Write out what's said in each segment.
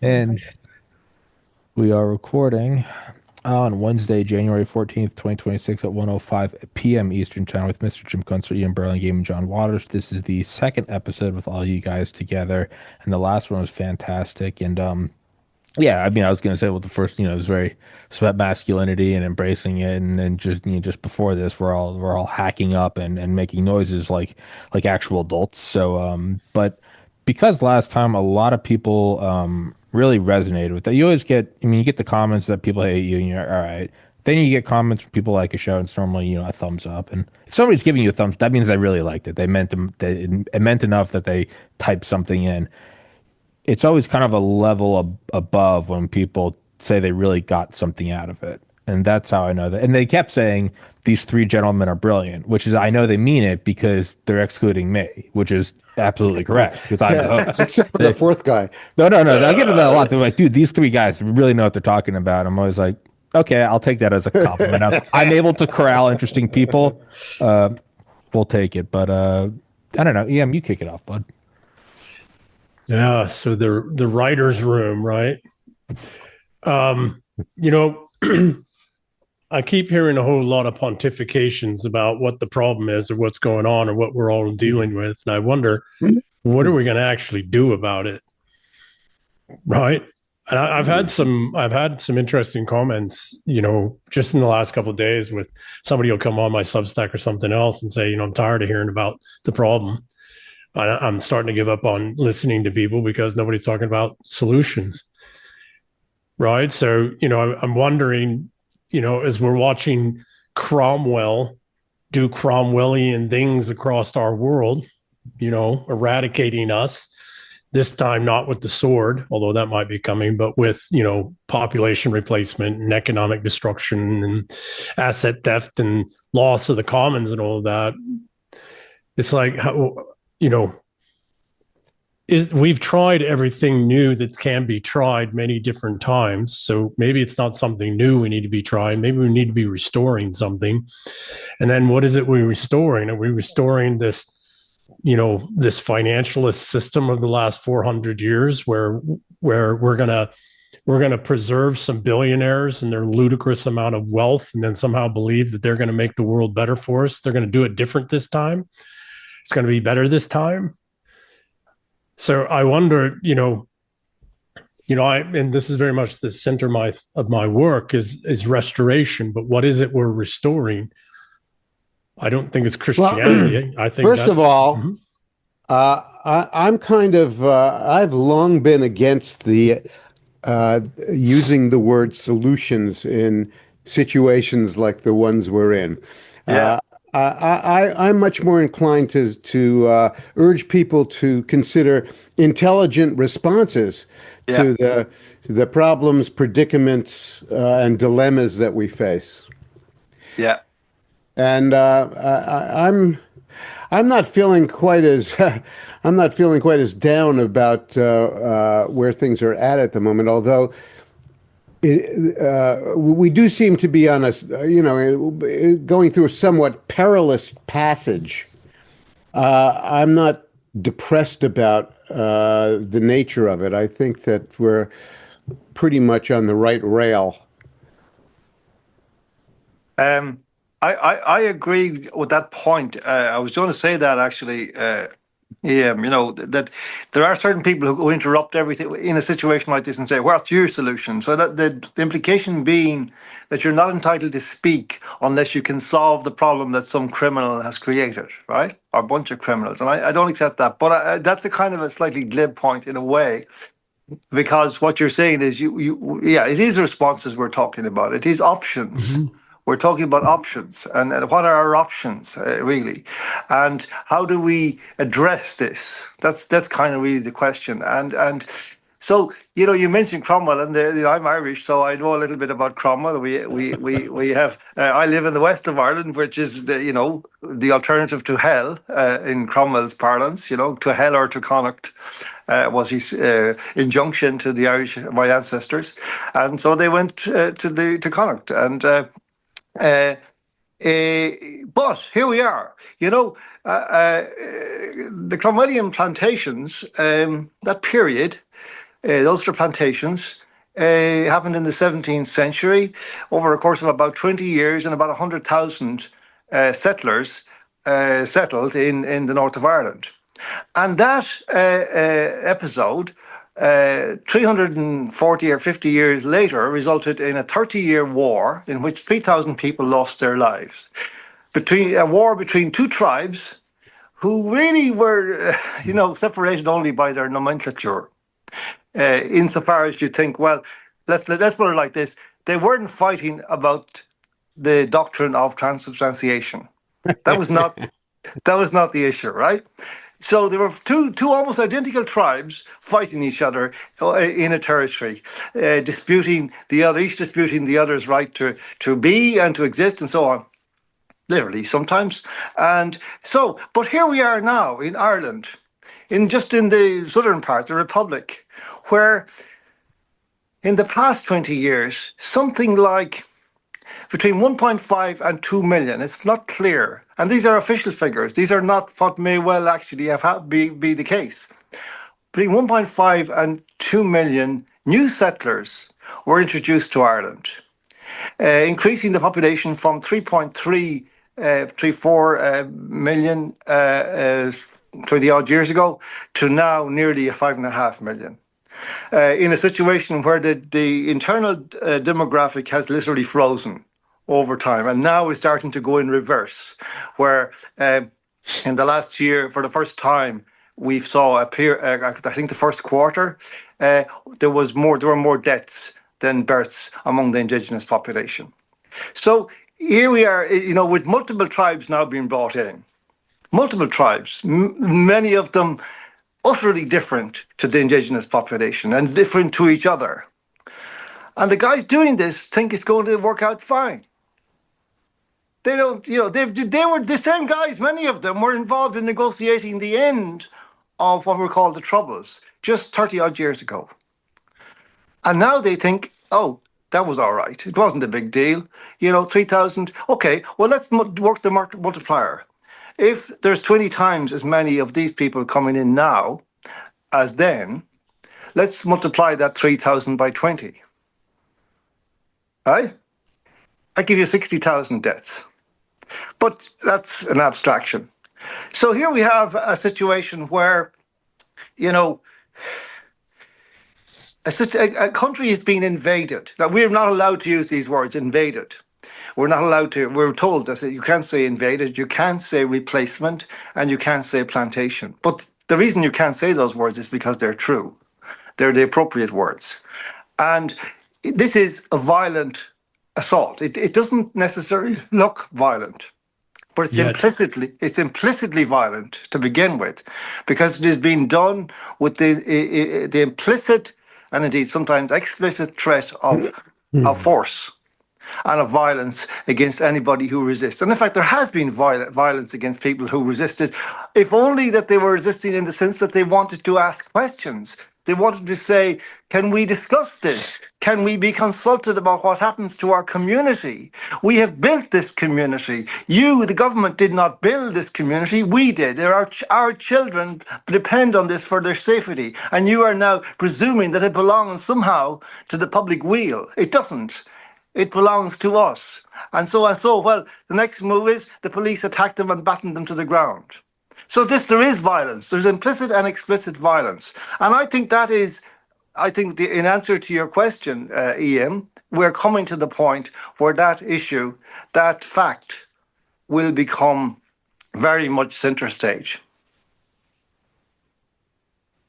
And we are recording on Wednesday, January 14th, 2026 at 1:05 p.m. Eastern Time with Mr. Jim Kunstler, Ian Burlingame, and John Waters. This is the second episode with all you guys together, and the last one was fantastic. And yeah, I mean, I was gonna say, well, the first, it was very sweat masculinity and embracing it, and just just before this, we're all hacking up and making noises like actual adults. So, but because last time a lot of people really resonated with that, you always get, I mean, you get the comments that people hate you, and you're all right. Then you get comments from people like a show, and it's normally a thumbs up. And if somebody's giving you a thumbs, that means they really liked it. They meant them. It meant enough that they typed something in. It's always kind of a level above when people say they really got something out of it. And that's how I know that. And they kept saying these three gentlemen are brilliant, which is, I know they mean it because they're excluding me, which is absolutely correct because I'm the Yeah, host. except for the fourth guy. No, no, no. I get it that a lot. They're like, dude, these three guys really know what they're talking about. I'm always like, okay, I'll take that as a compliment. I'm able to corral interesting people. Uh, we'll take it. But I don't know. EM, you kick it off, bud. Yeah, so the writer's room, right? Um, you know, I keep hearing a whole lot of pontifications about what the problem is or what's going on or what we're all dealing with. And I wonder, what are we going to actually do about it? Right? And I've had some interesting comments, just in the last couple of days with somebody will come on my Substack or something else and say, I'm tired of hearing about the problem. I'm starting to give up on listening to people because nobody's talking about solutions. Right. So, I'm wondering, as we're watching Cromwell do Cromwellian things across our world, eradicating us, this time not with the sword, although that might be coming, but with, population replacement and economic destruction and asset theft and loss of the commons and all of that. It's like, how, we've tried everything new that can be tried many different times. So maybe it's not something new we need to be trying. Maybe we need to be restoring something. And then what is it we're restoring? Are we restoring this, this financialist system of the last 400 years where we're gonna preserve some billionaires and their ludicrous amount of wealth and then somehow believe that they're going to make the world better for us? They're going to do it different this time. It's going to be better this time. So I wonder, and this is very much the center of my work is restoration. But what is it we're restoring? I don't think it's Christianity. Well, I think first that's of all, I'm kind of I've long been against the using the word solutions in situations like the ones we're in. Yeah. I'm much more inclined to urge people to consider intelligent responses Yeah. to the problems, predicaments, and dilemmas that we face. Yeah. And I'm not feeling quite as I'm not feeling quite as down about where things are at the moment, although. We do seem to be on a, going through a somewhat perilous passage. I'm not depressed about the nature of it. I think that we're pretty much on the right rail. I agree with that point. I was going to say that actually. Yeah, that there are certain people who interrupt everything in a situation like this and say, "What's your solution?" So that the implication being that you're not entitled to speak unless you can solve the problem that some criminal has created, right? Or a bunch of criminals, and I don't accept that. But that's a kind of a slightly glib point in a way, because what you're saying is yeah, it is responses we're talking about. It is options. Mhm. We're talking about options and what are our options really, and how do we address this? That's kind of really the question. And so you mentioned Cromwell, and I'm Irish, so I know a little bit about Cromwell. We have I live in the west of Ireland, which is the alternative to hell in Cromwell's parlance. To hell or to Connacht. Was his injunction to the Irish, my ancestors, and so they went to Connacht, and but here we are. The Cromwellian plantations, that period, Ulster plantations happened in the 17th century over a course of about 20 years, and about 100,000 settlers settled in the north of Ireland. And that episode, 340 or 50 years later, resulted in a 30-year war in which 3,000 people lost their lives. A war between two tribes who really were, separated only by their nomenclature. Insofar as you think, well, let's put it like this: they weren't fighting about the doctrine of transubstantiation. That was not the issue, right? So there were two almost identical tribes fighting each other in a territory, disputing the other's right to be and to exist and so on. Literally sometimes. And so, but here we are now in Ireland, in the southern part, the Republic, where in the past 20 years, something like between 1.5 and 2 million, it's not clear. And these are official figures. These are not what may well actually be the case. Between 1.5 and 2 million new settlers were introduced to Ireland, increasing the population from 3.34 million 20 odd years ago to now nearly 5.5 million. In a situation where the internal demographic has literally frozen over time, and now is starting to go in reverse, where in the last year, for the first time, we saw I think the first quarter, there were more deaths than births among the indigenous population. So here we are, with multiple tribes now being brought in, multiple tribes, many of them utterly different to the indigenous population and different to each other. And the guys doing this think it's going to work out fine. They don't, they were the same guys, many of them were involved in negotiating the end of what were called the Troubles just 30 odd years ago. And now they think, oh, that was all right. It wasn't a big deal. 3,000. Okay, well, let's work the multiplier. If there's 20 times as many of these people coming in now as then, let's multiply that 3,000 by 20. Right? I give you 60,000 deaths. But that's an abstraction. So here we have a situation where, a country is being invaded. Now, we're not allowed to use these words, invaded. We're not allowed to, we're told that you can't say invaded, you can't say replacement, and you can't say plantation. But the reason you can't say those words is because they're true. They're the appropriate words. And this is a violent assault. It doesn't necessarily look violent, but it's implicitly violent to begin with, because it is being done with the implicit and indeed sometimes explicit threat of force and of violence against anybody who resists. And in fact, there has been violence against people who resisted, if only that they were resisting in the sense that they wanted to ask questions. They wanted to say, can we discuss this? Can we be consulted about what happens to our community? We have built this community. You, the government, did not build this community. We did. Our children depend on this for their safety. And you are now presuming that it belongs somehow to the public weal. It doesn't. It belongs to us. And so, well, the next move is the police attack them and batten them to the ground. So there is violence. There's implicit and explicit violence. And I think in answer to your question, Ian, we're coming to the point where that issue, that fact, will become very much center stage.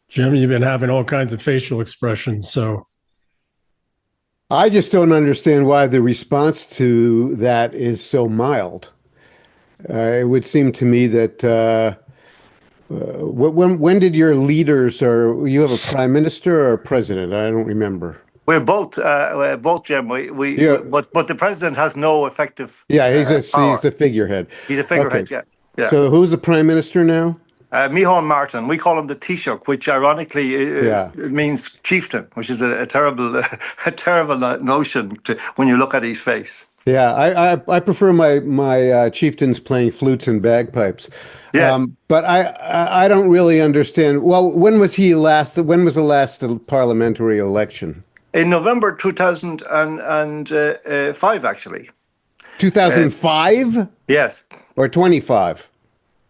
Jim, you've been having all kinds of facial expressions, so. I just don't understand why the response to that is so mild. It would seem to me that when did your leaders, or you have a prime minister or a president? I don't remember. We're both, Jim. But the president has no effective. Yeah, he's the figurehead. He's a figurehead. Okay. Yeah. So who's the prime minister now? Micheál Martin. We call him the Taoiseach, which ironically means chieftain, which is a terrible notion when you look at his face. Yeah, I prefer my chieftains playing flutes and bagpipes. Yes. But I don't really understand. Well, when was he last? When was the last parliamentary election? In November 2005, actually. Uh, 2005 yes. or 25?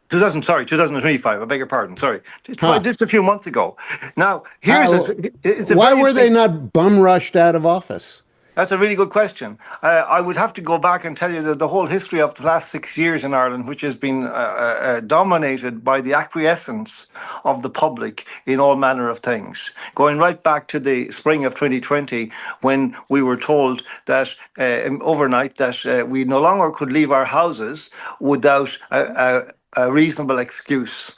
2025. I beg your pardon. Sorry. Huh. Just a few months ago. Now, How, it's a why very were they interesting. not bum rushed out of office? That's a really good question. I would have to go back and tell you that the whole history of the last 6 years in Ireland, which has been dominated by the acquiescence of the public in all manner of things, going right back to the spring of 2020, when we were told that overnight that we no longer could leave our houses without a reasonable excuse.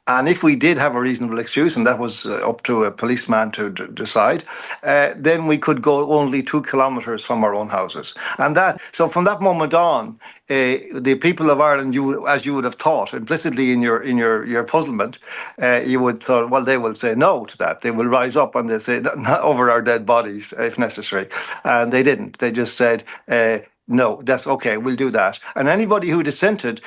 And if we did have a reasonable excuse, and that was up to a policeman to decide, then we could go only 2 kilometres from our own houses. And so from that moment on, the people of Ireland, as you would have thought implicitly in your puzzlement, you would thought, well, they will say no to that. They will rise up and they say not over our dead bodies if necessary. And they didn't. They just said, no, that's okay, we'll do that. And anybody who dissented,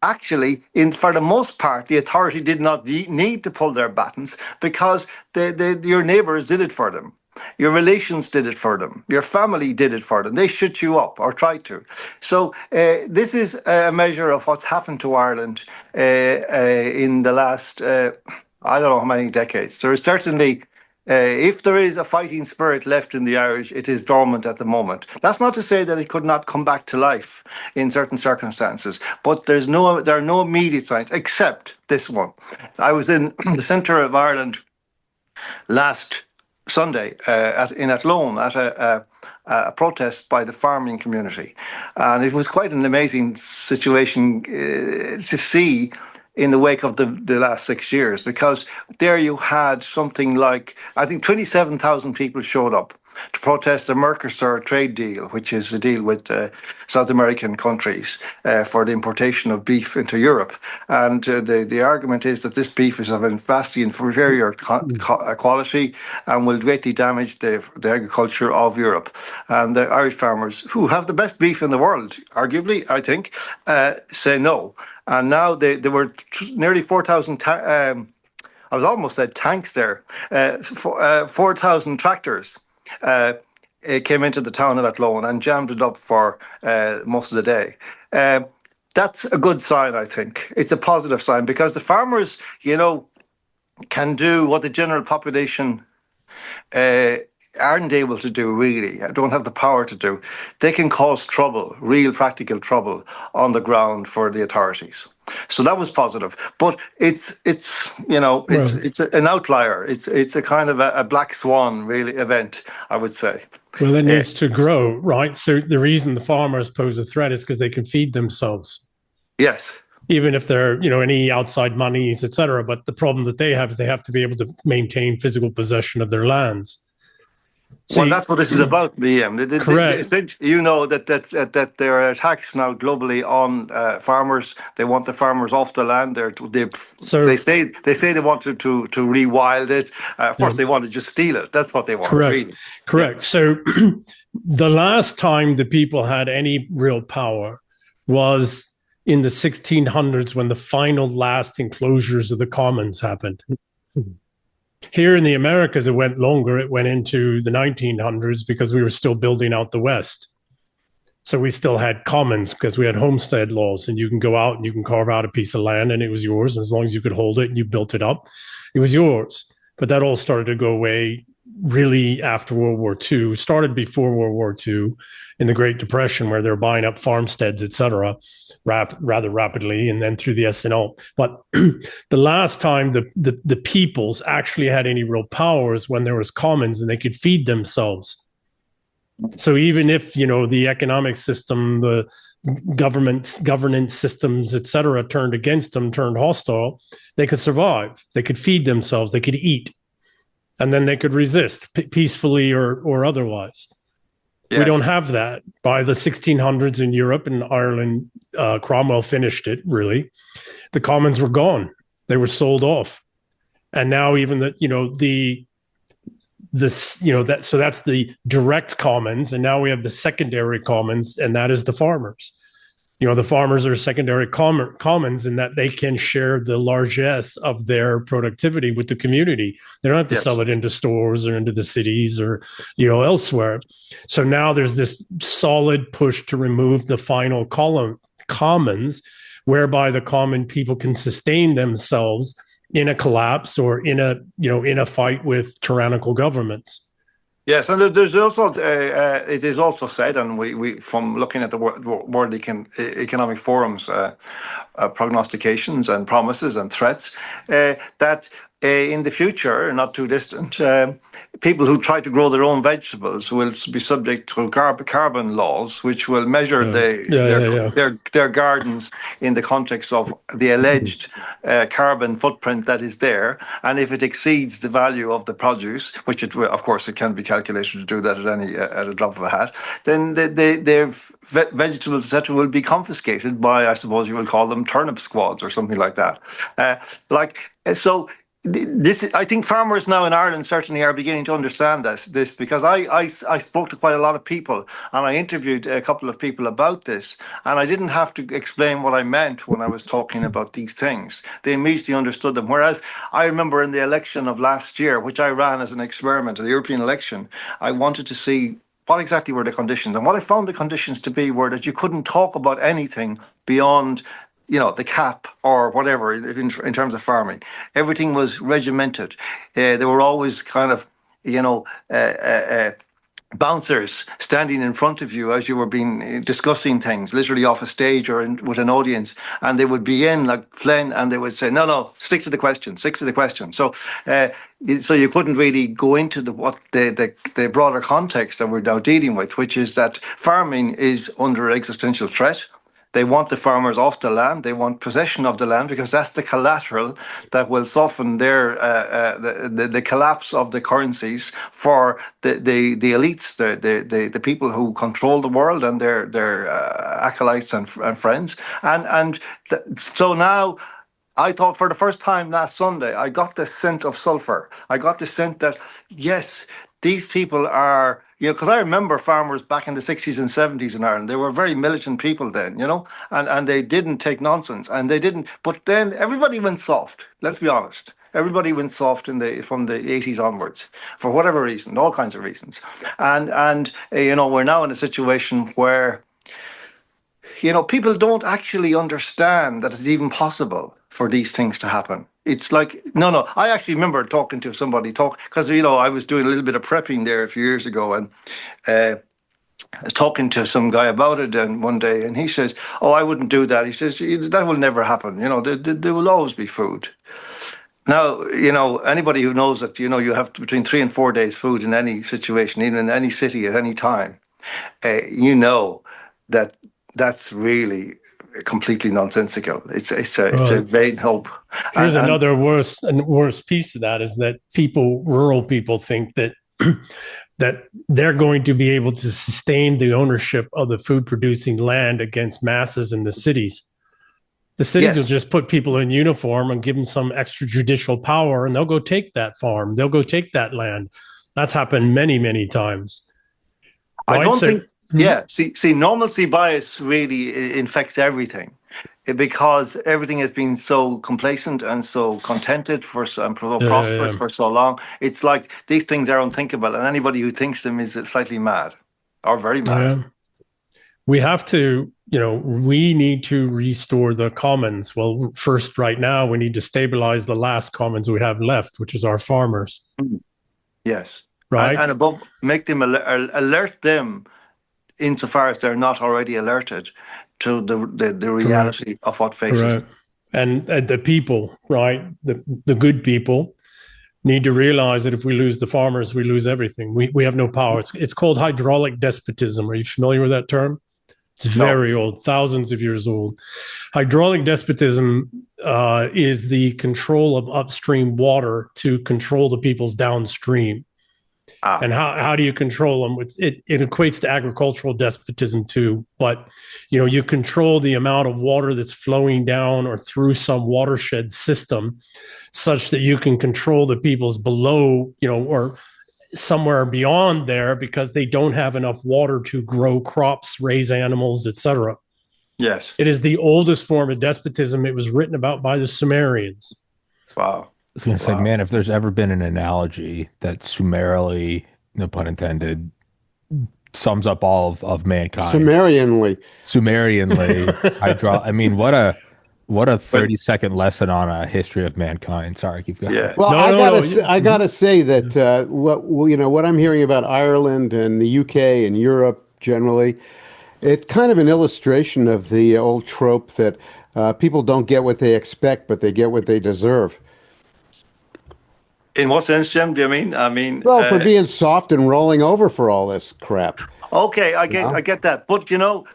actually, for the most part, the authority did not need to pull their buttons, because your neighbours did it for them. Your relations did it for them. Your family did it for them. They shut you up, or tried to. So this is a measure of what's happened to Ireland in the last, I don't know how many decades. There is certainly, if there is a fighting spirit left in the Irish, it is dormant at the moment. That's not to say that it could not come back to life in certain circumstances, but there are no immediate signs except this one. I was in the centre of Ireland last Sunday in Athlone at a protest by the farming community, and it was quite an amazing situation to see in the wake of the last 6 years, because there you had something like, I think 27,000 people showed up to protest the Mercosur trade deal, which is a deal with South American countries for the importation of beef into Europe. And the argument is that this beef is of a vastly inferior quality and will greatly damage the agriculture of Europe. And the Irish farmers, who have the best beef in the world, arguably, I think, say no. And now there were nearly 4,000, I was almost said tanks there, 4,000 tractors it came into the town of Athlone and jammed it up for most of the day. That's a good sign, I think. It's a positive sign, because the farmers, can do what the general population aren't able to do, really, don't have the power to do. They can cause trouble, real practical trouble on the ground for the authorities. So that was positive, but it's an outlier. It's a kind of a black swan, really, event, I would say. Well, it needs to grow, right? So the reason the farmers pose a threat is because they can feed themselves. Yes. Even if they're, any outside monies, et cetera. But the problem that they have is they have to be able to maintain physical possession of their lands. Well, that's what this is about, Liam. Correct. You know that there are attacks now globally on farmers. They want the farmers off the land. They say they wanted to rewild it. Of course, they want to just steal it. That's what they want. Correct. Really. Correct. Yeah. So the last time the people had any real power was in the 1600s, when the final last enclosures of the commons happened. Here in the Americas, it went longer. It went into the 1900s because we were still building out the West. So we still had commons because we had homestead laws, and you can go out and you can carve out a piece of land and it was yours. And as long as you could hold it and you built it up, it was yours. But that all started to go away really after World War II. Started before World War II in the Great Depression, where they're buying up farmsteads, et cetera, rather rapidly, and then through the S&L. But the last time the peoples actually had any real power is when there was commons and they could feed themselves. So even if, the economic system, the governance systems, et cetera, turned against them, turned hostile, they could survive. They could feed themselves. They could eat. And then they could resist peacefully or otherwise. Yes. We don't have that. By the 1600s in Europe and Ireland, Cromwell finished it, really. The commons were gone. They were sold off. And now even the this, that's the direct commons, and now we have the secondary commons, and that is the farmers. The farmers are secondary commons in that they can share the largesse of their productivity with the community. They don't have to sell it into stores or into the cities or, elsewhere. So now there's this solid push to remove the final commons, whereby the common people can sustain themselves in a collapse or in a fight with tyrannical governments. Yes, and there's also it is also said, and we from looking at the World Economic Forum's prognostications and promises and threats, that in the future, not too distant, people who try to grow their own vegetables will be subject to carbon laws, which will measure their gardens in the context of the alleged carbon footprint that is there. And if it exceeds the value of the produce, which it will, of course, it can be calculated to do that at a drop of a hat, then their vegetables, etc., will be confiscated by, I suppose you will call them, turnip squads or something like that. So. I think farmers now in Ireland certainly are beginning to understand this because I spoke to quite a lot of people, and I interviewed a couple of people about this, and I didn't have to explain what I meant when I was talking about these things. They immediately understood them. Whereas I remember in the election of last year, which I ran as an experiment, the European election, I wanted to see what exactly were the conditions. And what I found the conditions to be were that you couldn't talk about anything beyond the cap or whatever in terms of farming. Everything was regimented. There were always kind of, bouncers standing in front of you as you were discussing things, literally off a stage or with an audience, and they would begin like Flynn, and they would say, "No, stick to the question, stick to the question." So you couldn't really go into the broader context that we're now dealing with, which is that farming is under existential threat. They want the farmers off the land. They want possession of the land because that's the collateral that will soften their the collapse of the currencies for the elites, the people who control the world and their acolytes and friends. So now, I thought for the first time last Sunday, I got the scent of sulfur. I got the scent that yes, these people are. Because I remember farmers back in the 60s and 70s in Ireland, they were very militant people then, and they didn't take nonsense, and they didn't. But then everybody went soft. Let's be honest. Everybody went soft from the 80s onwards, for whatever reason, all kinds of reasons. And we're now in a situation where, people don't actually understand that it's even possible for these things to happen. It's like, no. I actually remember talking to somebody because, I was doing a little bit of prepping there a few years ago, and I was talking to some guy about it and one day, and he says, "Oh, I wouldn't do that." He says, "That will never happen. There will always be food." Now, anybody who knows that, you have between 3 and 4 days food in any situation, even in any city at any time, that that's really completely nonsensical. It's a vain hope. Here's another worse piece of that is that rural people think that that they're going to be able to sustain the ownership of the food producing land against masses in the cities. The cities will just put people in uniform and give them some extrajudicial power, and they'll go take that farm. They'll go take that land. That's happened many, many times. I don't think. Yeah, see, normalcy bias really infects everything, because everything has been so complacent and so contented and prosperous for so long. It's like these things are unthinkable, and anybody who thinks them is slightly mad or very mad. Yeah. We have to, we need to restore the commons. Well, first, right now, we need to stabilize the last commons we have left, which is our farmers. Yes. Right. And above, make them alert them, insofar as they're not already alerted to the reality of what faces them. And the people, right, the good people need to realize that if we lose the farmers, we lose everything. We have no power. It's called hydraulic despotism. Are you familiar with that term? It's very old, thousands of years old. Hydraulic despotism is the control of upstream water to control the people's downstream. And how do you control them? It equates to agricultural despotism too. But, you control the amount of water that's flowing down or through some watershed system such that you can control the peoples below, or somewhere beyond there because they don't have enough water to grow crops, raise animals, etc. Yes. It is the oldest form of despotism. It was written about by the Sumerians. Wow. I was going to say, Wow. man, if there's ever been an analogy that summarily, no pun intended, sums up all of mankind, Sumerianly. I mean, what a But 30-second lesson on a history of mankind. Sorry, keep going. yeah. Well, No, I no, gotta no. say, I gotta say that what I'm hearing about Ireland and the UK and Europe generally, it's kind of an illustration of the old trope that people don't get what they expect, but they get what they deserve. In what sense, Jim? Do you mean? I mean, Well, for being soft and rolling over for all this crap. okay, I You get, know? I get that. But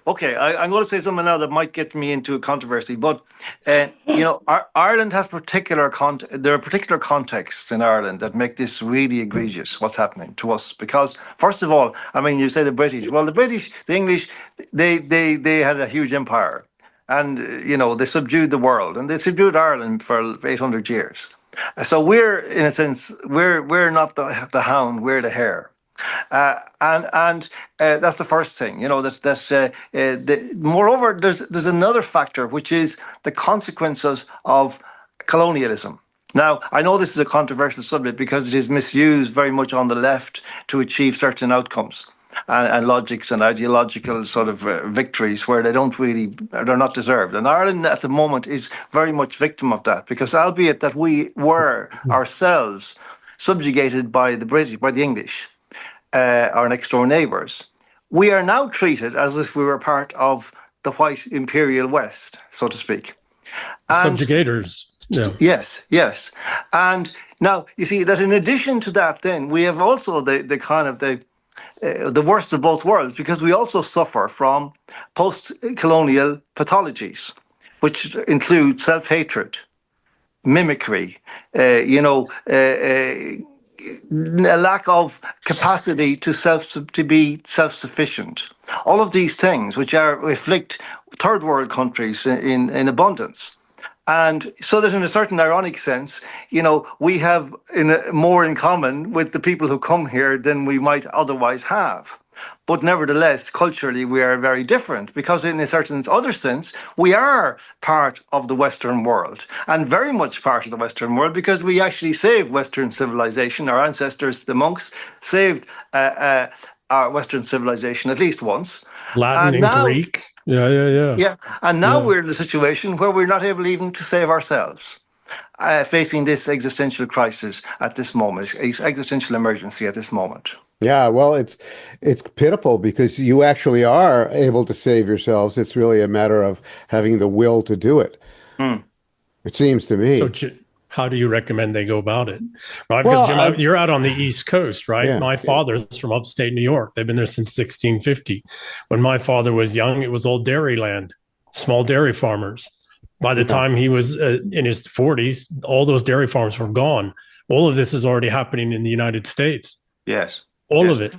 okay, I'm going to say something now that might get me into a controversy. But Ireland has there are particular contexts in Ireland that make this really egregious. What's happening to us? Because first of all, I mean, you say the British. Well, the British, the English, they had a huge empire, and they subdued the world, and they subdued Ireland for 800 years. So we're, in a sense, we're not the hound, we're the hare. And that's the first thing, moreover, there's another factor, which is the consequences of colonialism. Now, I know this is a controversial subject because it is misused very much on the left to achieve certain outcomes and logics and ideological sort of victories where they're not deserved. And Ireland at the moment is very much victim of that, because albeit that we were ourselves subjugated by the British, by the English, our next door neighbours, we are now treated as if we were part of the white imperial West, so to speak. And Subjugators. Yeah. yes. And now you see that in addition to that, then we have also the kind of the worst of both worlds, because we also suffer from post-colonial pathologies, which include self-hatred, mimicry, a lack of capacity to be self-sufficient. All of these things, which afflict third world countries in abundance. And so that in a certain ironic sense, we have more in common with the people who come here than we might otherwise have. But nevertheless, culturally, we are very different, because in a certain other sense, we are part of the Western world, and very much part of the Western world, because we actually saved Western civilization. Our ancestors, the monks, saved our Western civilization at least once. Latin and now, Greek. Yeah. yeah, and now we're in a situation where we're not able even to save ourselves, facing this existential crisis at this moment, existential emergency at this moment. Yeah, well, it's pitiful because you actually are able to save yourselves. It's really a matter of having the will to do it. It seems to me. So how do you recommend they go about it? Right, Well, because Jim, you're out on the East Coast, right? Yeah. My father's from upstate New York. They've been there since 1650. When my father was young, it was all dairy land, small dairy farmers. By the time he was in his 40s, all those dairy farms were gone. All of this is already happening in the United States. Yes. All of it.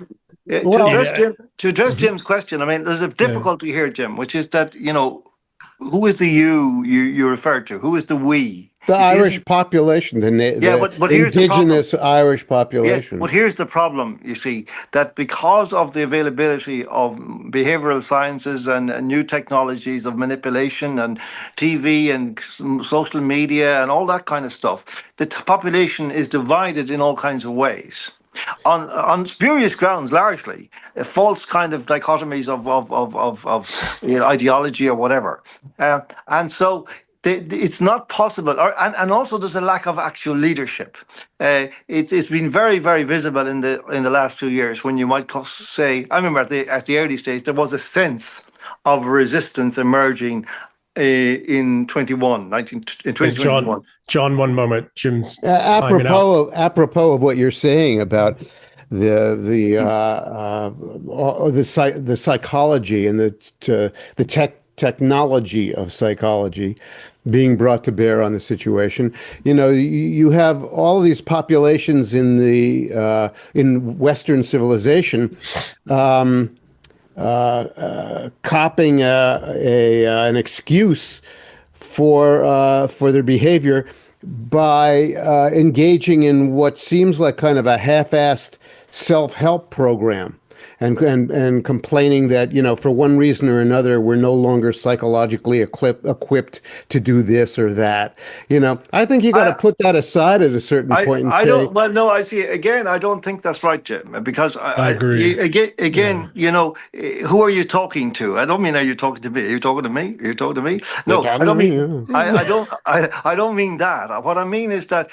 To address Jim's question, I mean, there's a difficulty here, Jim, which is that, who is the you referred to? Who is the we? The Irish population, the but here's the indigenous Irish population. Yes, but here's the problem, you see, that because of the availability of behavioral sciences and new technologies of manipulation and TV and social media and all that kind of stuff, the population is divided in all kinds of ways. On spurious grounds, largely false kind of dichotomies of ideology or whatever, and so it's not possible. And also there's a lack of actual leadership. It's been very, very visible in the last 2 years, when you might say, I remember at the early stage there was a sense of resistance emerging in 2021. John, one moment. Jim's apropos of what you're saying about the psychology and the technology of psychology being brought to bear on the situation. You have all of these populations in Western civilization copying an excuse for their behavior by engaging in what seems like kind of a half-assed self-help program and complaining that, for one reason or another, we're no longer psychologically equipped to do this or that. I think you got to put that aside at a certain point and I say, don't. Well, no, I see. Again, I don't think that's right, Jim. Because I agree. Again, who are you talking to? I don't mean are you talking to me? Are you talking to me? Are you talking to me? No, I don't mean. I don't. I don't mean that. What I mean is that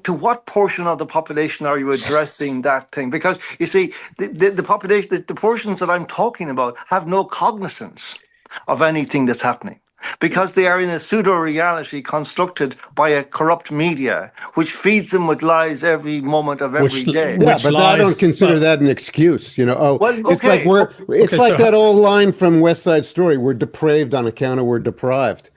to what portion of the population are you addressing that thing? Because you see, the population, the portions that I'm talking about, have no cognizance of anything that's happening, because they are in a pseudo-reality constructed by a corrupt media, which feeds them with lies every moment of every day. Yeah, but I don't consider that an excuse. Well, it's like that old line from West Side Story: "We're depraved on account of we're deprived."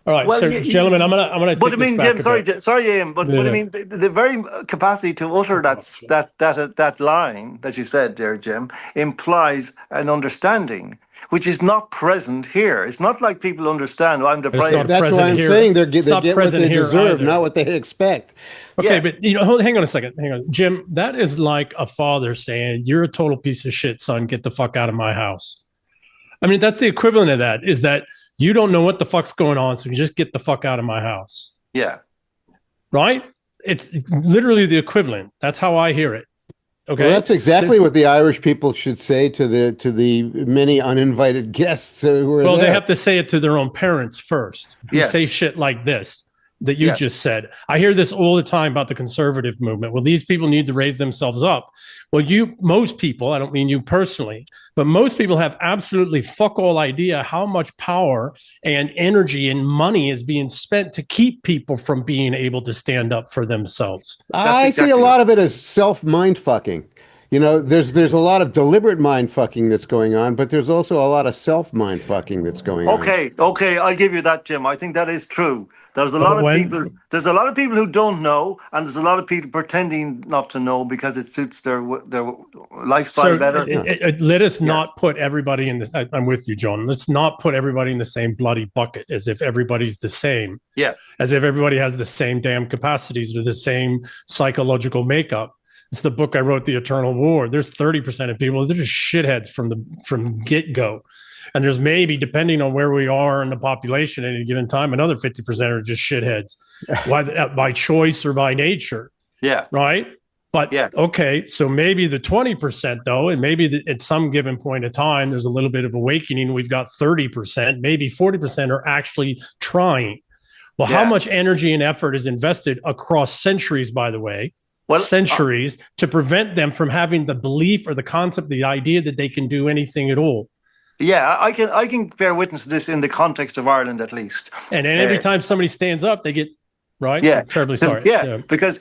All right, well, so gentlemen, I'm gonna. But I mean, Jim, sorry, Ian, but I mean, the very capacity to utter that line that you said there, Jim, implies an understanding which is not present here. It's not like people understand. I'm deprived. That's why I'm saying they get what they deserve, not what they expect. Okay, but hang on a second. Hang on, Jim. That is like a father saying, "You're a total piece of shit, son. Get the fuck out of my house." I mean, that's the equivalent of that. Is that you don't know what the fuck's going on, so you just get the fuck out of my house. Yeah. Right? It's literally the equivalent. That's how I hear it. Okay. Well, that's exactly what the Irish people should say to the many uninvited guests who are there. They have to say it to their own parents first. You say shit like this that you just said. I hear this all the time about the conservative movement. Well, these people need to raise themselves up. Well, most people, I don't mean you personally, but most people have absolutely fuck all idea how much power and energy and money is being spent to keep people from being able to stand up for themselves. I see a lot of it as self-mind fucking. There's a lot of deliberate mind fucking that's going on, but there's also a lot of self-mind fucking that's going on. Okay, I'll give you that, Jim. I think that is true. There's a lot of people. There's a lot of people who don't know, and there's a lot of people pretending not to know because it suits their lifestyle better. Let us not put everybody in this. I'm with you, John. Let's not put everybody in the same bloody bucket as if everybody's the same. Yeah. As if everybody has the same damn capacities or the same psychological makeup. It's the book I wrote, The Eternal War. There's 30% of people, they're just shitheads from get-go. And there's maybe, depending on where we are in the population at any given time, another 50% are just shitheads by choice or by nature. Yeah. Right? But, okay, so maybe the 20%, though, and maybe at some given point of time, there's a little bit of awakening. We've got 30%, maybe 40% are actually trying. Well, how much energy and effort is invested across centuries, by the way? Centuries to prevent them from having the belief or the concept, the idea that they can do anything at all. Yeah, I can bear witness to this in the context of Ireland, at least. And every time somebody stands up, they get right. Yeah, I'm terribly sorry. Yeah, because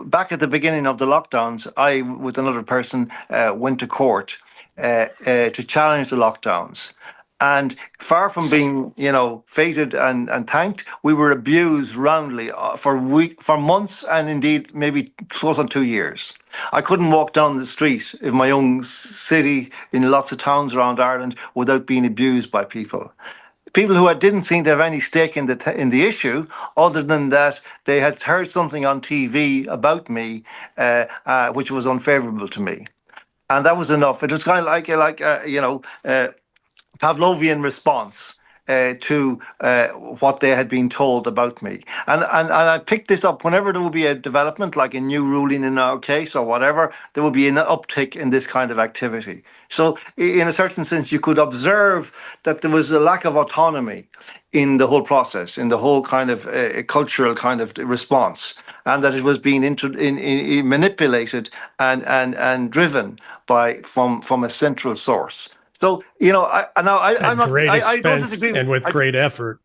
back at the beginning of the lockdowns, I, with another person, went to court to challenge the lockdowns. And far from being, feted and thanked, we were abused roundly for months, and indeed maybe close on 2 years. I couldn't walk down the street in my own city, in lots of towns around Ireland, without being abused by people. People who didn't seem to have any stake in the issue, other than that they had heard something on TV about me, which was unfavourable to me, and that was enough. It was kind of like Pavlovian response to what they had been told about me. And I picked this up whenever there would be a development, like a new ruling in our case or whatever, there would be an uptick in this kind of activity. So in a certain sense, you could observe that there was a lack of autonomy in the whole process, in the whole kind of cultural kind of response, and that it was being manipulated and driven from a central source. So, I'm not. I don't disagree. And with great effort.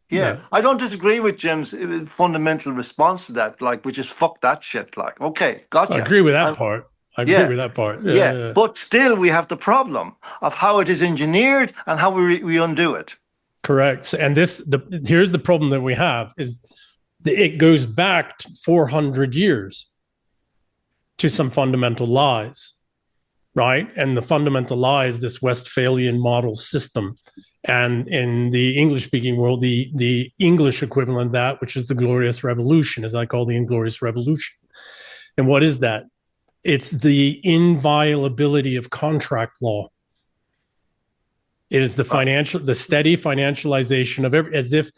Yeah, I don't disagree with Jim's fundamental response to that, which is fuck that shit. Okay, gotcha. I agree with that part. I agree with that part. Yeah, but still we have the problem of how it is engineered and how we undo it. Correct. And here's the problem that we have is it goes back 400 years to some fundamental lies. Right. And the fundamental lie is this Westphalian model system. And in the English speaking world, the English equivalent of that, which is the Glorious Revolution, as I call the Inglorious Revolution. And what is that? It's the inviolability of contract law. It is the steady financialization of as if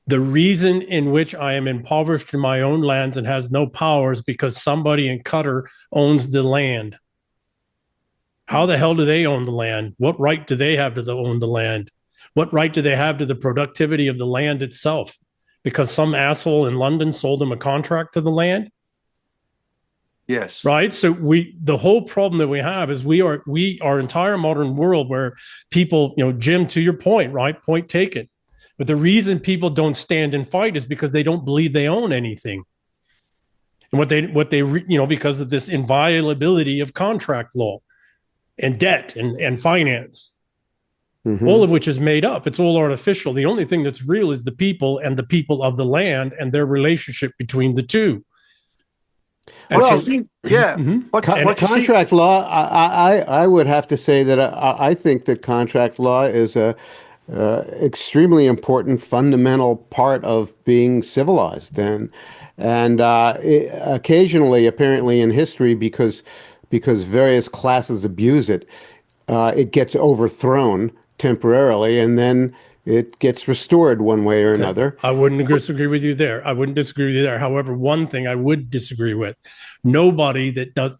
the reason in which I am impoverished in my own lands and has no powers because somebody in Qatar owns the land. How the hell do they own the land? What right do they have to own the land? What right do they have to the productivity of the land itself? Because some asshole in London sold them a contract to the land? Yes. Right. So the whole problem that we have is our entire modern world where people, Jim, to your point, right? Point taken. But the reason people don't stand and fight is because they don't believe they own anything. And because of this inviolability of contract law and debt and finance, all of which is made up. It's all artificial. The only thing that's real is the people and the people of the land and their relationship between the two. And contract law, I would have to say that I think that contract law is a extremely important fundamental part of being civilized, and occasionally, apparently in history, because various classes abuse it, it gets overthrown temporarily, and then it gets restored one way or another. I wouldn't disagree with you there. However, one thing I would disagree with, nobody that does,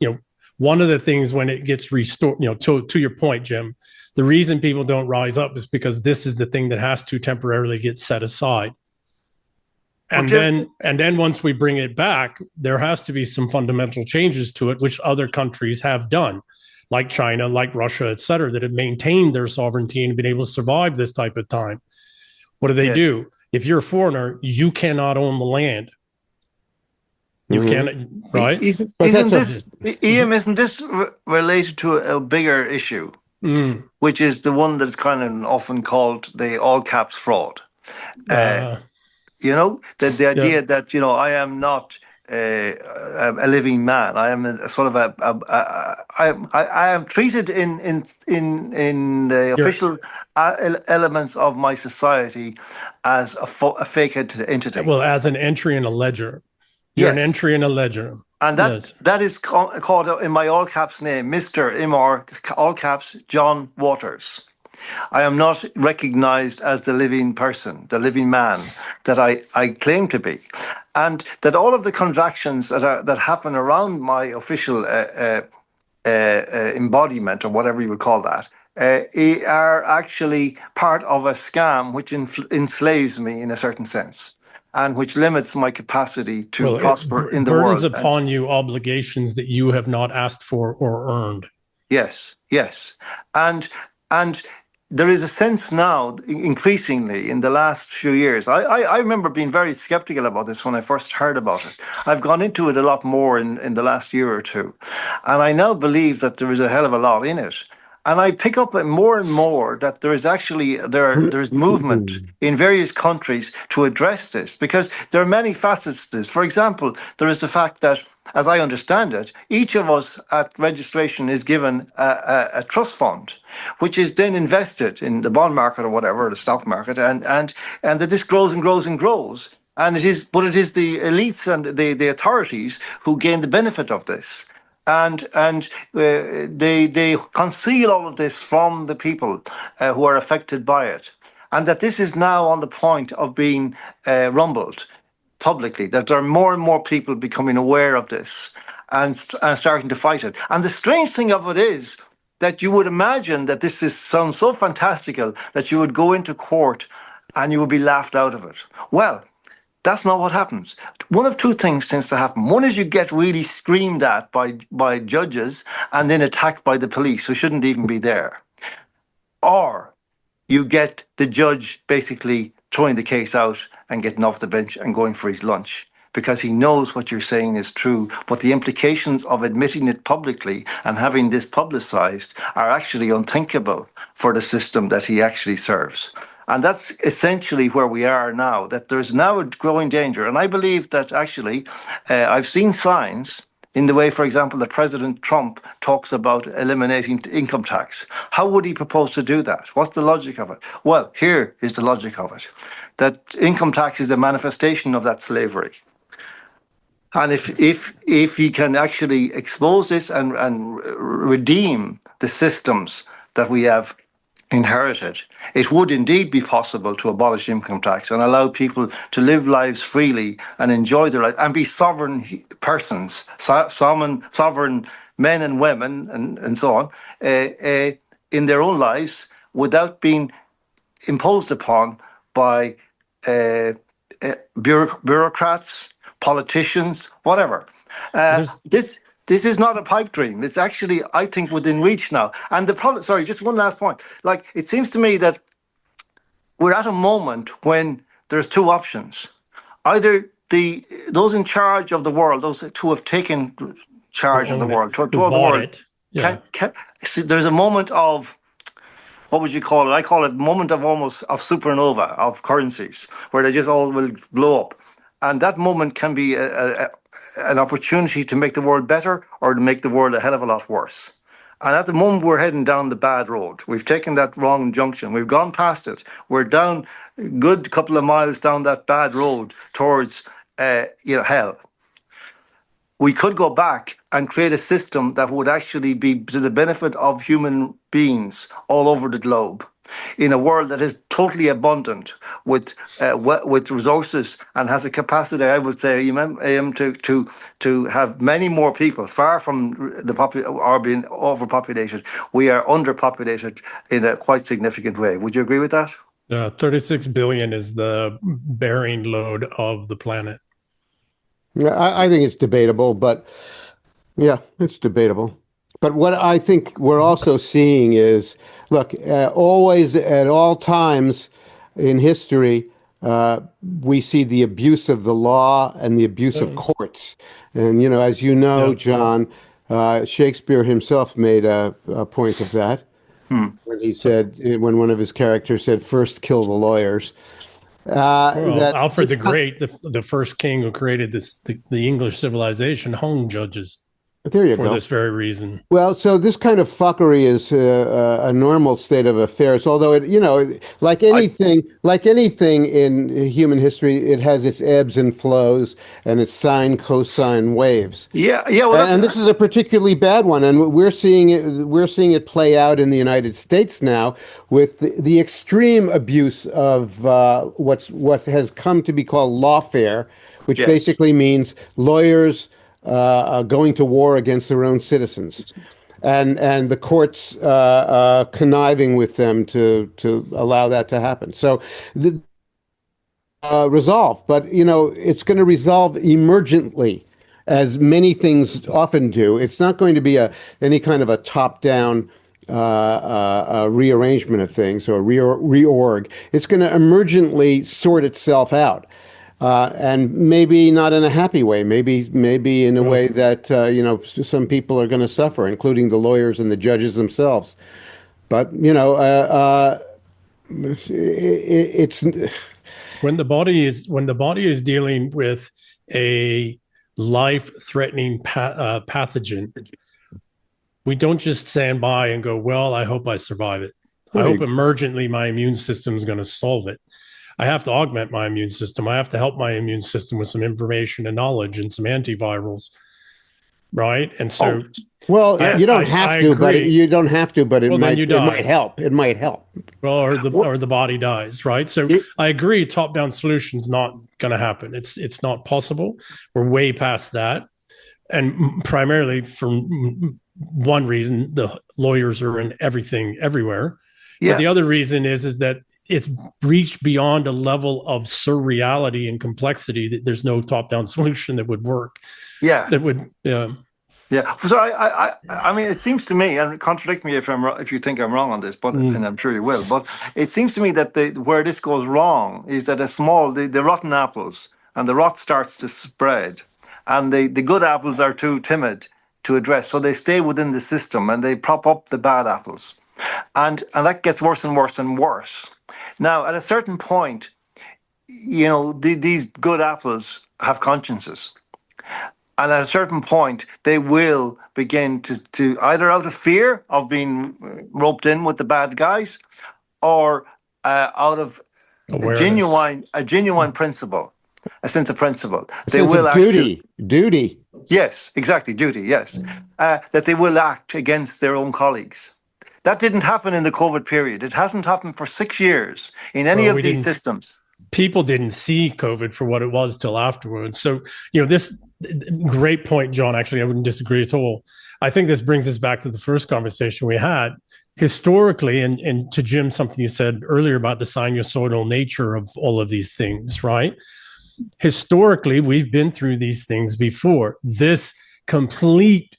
one of the things when it gets restored, to your point, Jim, the reason people don't rise up is because this is the thing that has to temporarily get set aside. And then once we bring it back, there has to be some fundamental changes to it, which other countries have done, like China, like Russia, et cetera, that have maintained their sovereignty and been able to survive this type of time. What do? If you're a foreigner, you cannot own the land. You cannot, right? Isn't this related to a bigger issue, which is the one that's kind of often called the all caps fraud? The idea that I am not a living man. I am a sort of I am treated in the official elements of my society as a fake entity. Well, as an entry in a ledger. You're an entry in a ledger. And that is called in my all caps name, Mr. Imar, all caps, John Waters. I am not recognized as the living person, the living man that I claim to be. And that all of the contractions that happen around my official embodiment, or whatever you would call that, are actually part of a scam which enslaves me in a certain sense, and which limits my capacity to prosper in the world. Burdens upon you obligations that you have not asked for or earned. Yes. And there is a sense now, increasingly, in the last few years. I remember being very skeptical about this when I first heard about it. I've gone into it a lot more in the last year or two. And I now believe that there is a hell of a lot in it. And I pick up more and more that there is actually there's movement in various countries to address this, because there are many facets to this. For example, there is the fact that, as I understand it, each of us at registration is given a trust fund, which is then invested in the bond market or whatever, or the stock market, and that this grows and grows and grows. And it is the elites and the authorities who gain the benefit of this. And they conceal all of this from the people who are affected by it, and that this is now on the point of being rumbled publicly. That there are more and more people becoming aware of this and starting to fight it. And the strange thing of it is that you would imagine that this sounds so fantastical that you would go into court and you would be laughed out of it. Well, that's not what happens. One of two things tends to happen. One is you get really screamed at by judges and then attacked by the police, who shouldn't even be there. Or you get the judge basically throwing the case out and getting off the bench and going for his lunch, because he knows what you're saying is true, but the implications of admitting it publicly and having this publicized are actually unthinkable for the system that he actually serves. And that's essentially where we are now, that there's now a growing danger. And I believe that actually I've seen signs in the way, for example, that President Trump talks about eliminating income tax. How would he propose to do that? What's the logic of it? Well, here is the logic of it, that income tax is a manifestation of that slavery. And if you can actually expose this and redeem the systems that we have inherited, it would indeed be possible to abolish income tax and allow people to live lives freely and enjoy their life and be sovereign persons, sovereign men and women and so on, in their own lives without being imposed upon by bureaucrats, politicians, whatever. This is not a pipe dream. It's actually, I think, within reach now. And the problem, sorry, just one last point. Like, it seems to me that we're at a moment when there's two options. Either those in charge of the world, those who have taken charge of the world, to the world, see, there's a moment of, what would you call it? I call it moment of almost of supernova of currencies, where they just all will blow up. And that moment can be an opportunity to make the world better or to make the world a hell of a lot worse. And at the moment, we're heading down the bad road. We've taken that wrong junction. We've gone past it. We're down a good couple of miles down that bad road towards hell. We could go back and create a system that would actually be to the benefit of human beings all over the globe, in a world that is totally abundant with resources and has a capacity, I would say, to have many more people, far from or being overpopulated. We are underpopulated in a quite significant way. Would you agree with that? 36 billion is the bearing load of the planet. Yeah, I think it's debatable, but yeah, it's debatable. But what I think we're also seeing is, look, always at all times in history, we see the abuse of the law and the abuse of courts. And, as you know, John, Shakespeare himself made a point of that when he said, when one of his characters said, "First kill the lawyers." Alfred the Great, the first king who created the English civilization, hung judges. There you go. For this very reason. Well, so this kind of fuckery is a normal state of affairs. Although like anything in human history, it has its ebbs and flows and its sine cosine waves. Yeah. Well, and this is a particularly bad one, and we're seeing it play out in the United States now with the extreme abuse of what has come to be called lawfare, which basically means lawyers going to war against their own citizens, and the courts conniving with them to allow that to happen. So resolve, but it's going to resolve emergently, as many things often do. It's not going to be any kind of a top-down rearrangement of things or reorg. It's going to emergently sort itself out. And maybe not in a happy way, maybe in a way that, some people are going to suffer, including the lawyers and the judges themselves. But, it's when the body is dealing with a life-threatening pathogen, we don't just stand by and go, well, I hope I survive it. I hope emergently my immune system is going to solve it. I have to augment my immune system. I have to help my immune system with some information and knowledge and some antivirals, right? And so, you don't have to, but it might help. It might help. Well, or the body dies, right? So I agree. Top-down solution's not going to happen. It's not possible. We're way past that, and primarily for one reason: the lawyers are in everything, everywhere. Yeah. But the other reason is that it's reached beyond a level of surreality and complexity that there's no top-down solution that would work. Yeah. That would. Yeah. So I mean, it seems to me, and contradict me if you think I'm wrong on this, but and I'm sure you will. But it seems to me that where this goes wrong is that the rotten apples and the rot starts to spread, and the good apples are too timid to address, so they stay within the system and they prop up the bad apples. And that gets worse and worse and worse. Now, at a certain point, these good apples have consciences. And at a certain point, they will begin to either out of fear of being roped in with the bad guys, or out of a genuine principle. a sense of principle. A sense of duty. Yes, exactly, duty, yes. That they will act against their own colleagues. That didn't happen in the COVID period. It hasn't happened for 6 years in any of these systems. People didn't see COVID for what it was till afterwards. So, this great point, John, actually, I wouldn't disagree at all. I think this brings us back to the first conversation we had. Historically, and to Jim, something you said earlier about the sinusoidal nature of all of these things, right? Historically, we've been through these things before. This complete,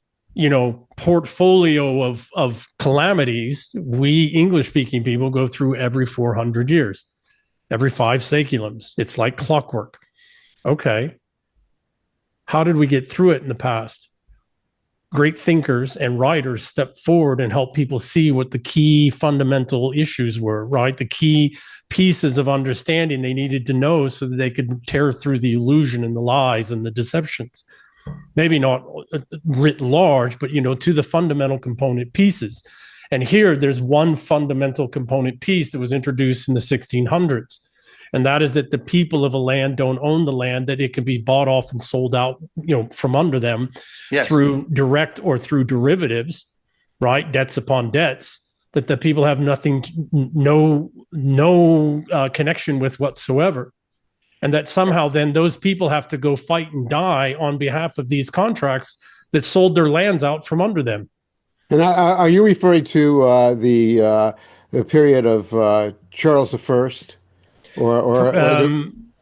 portfolio of calamities, we English-speaking people go through every 400 years, every 5 saeculums. It's like clockwork. Okay. How did we get through it in the past? Great thinkers and writers stepped forward and helped people see what the key fundamental issues were, right? The key pieces of understanding they needed to know so that they could tear through the illusion and the lies and the deceptions. Maybe not writ large, but, to the fundamental component pieces. And here there's one fundamental component piece that was introduced in the 1600s. And that is that the people of a land don't own the land, that it can be bought off and sold out, from under them through direct or through derivatives, right? Debts upon debts, that the people have no connection with whatsoever. And that somehow then those people have to go fight and die on behalf of these contracts that sold their lands out from under them. And are you referring to the period of Charles I?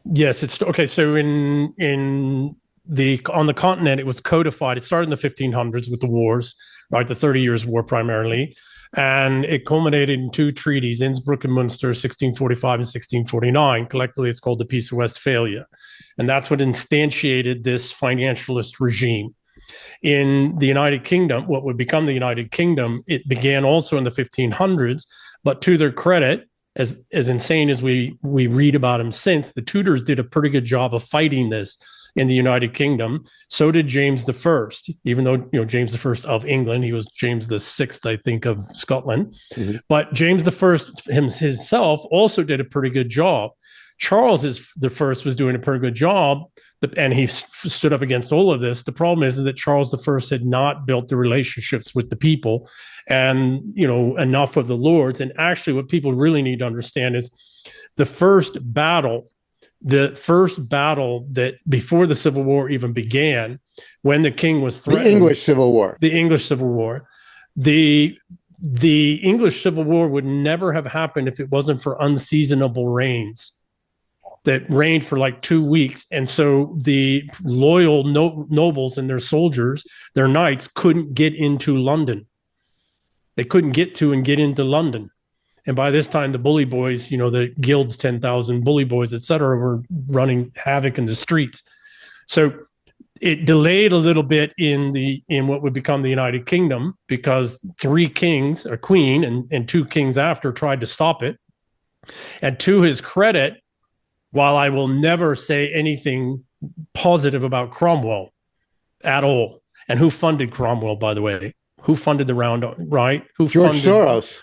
Yes, it's okay. So on the continent, it was codified. It started in the 1500s with the wars, right? The 30 Years' War primarily, and it culminated in 2 treaties, Innsbruck and Munster, 1645 and 1649. Collectively, it's called the Peace of Westphalia, and that's what instantiated this financialist regime. In the United Kingdom, what would become the United Kingdom, it began also in the 1500s, but to their credit, as insane as we read about them since, the Tudors did a pretty good job of fighting this in the United Kingdom. So did James I, even though, James I of England, he was James VI, I think, of Scotland. Mm-hmm. But James I himself also did a pretty good job. Charles I was doing a pretty good job, and he stood up against all of this. The problem is that Charles I had not built the relationships with the people and, enough of the lords. And actually what people really need to understand is the first battle that before the Civil War even began, when the king was threatened. The English Civil War. The English Civil War. The English Civil War would never have happened if it wasn't for unseasonable rains that rained for like 2 weeks. And so the loyal nobles and their soldiers, their knights, couldn't get into London. They couldn't get into London. And by this time, the bully boys, the guild's 10,000 bully boys, et cetera, were running havoc in the streets. So it delayed a little bit in what would become the United Kingdom, because 3 kings, a queen and 2 kings after, tried to stop it. And to his credit, while I will never say anything positive about Cromwell at all, and who funded Cromwell, by the way? Who funded the round, right? George Soros.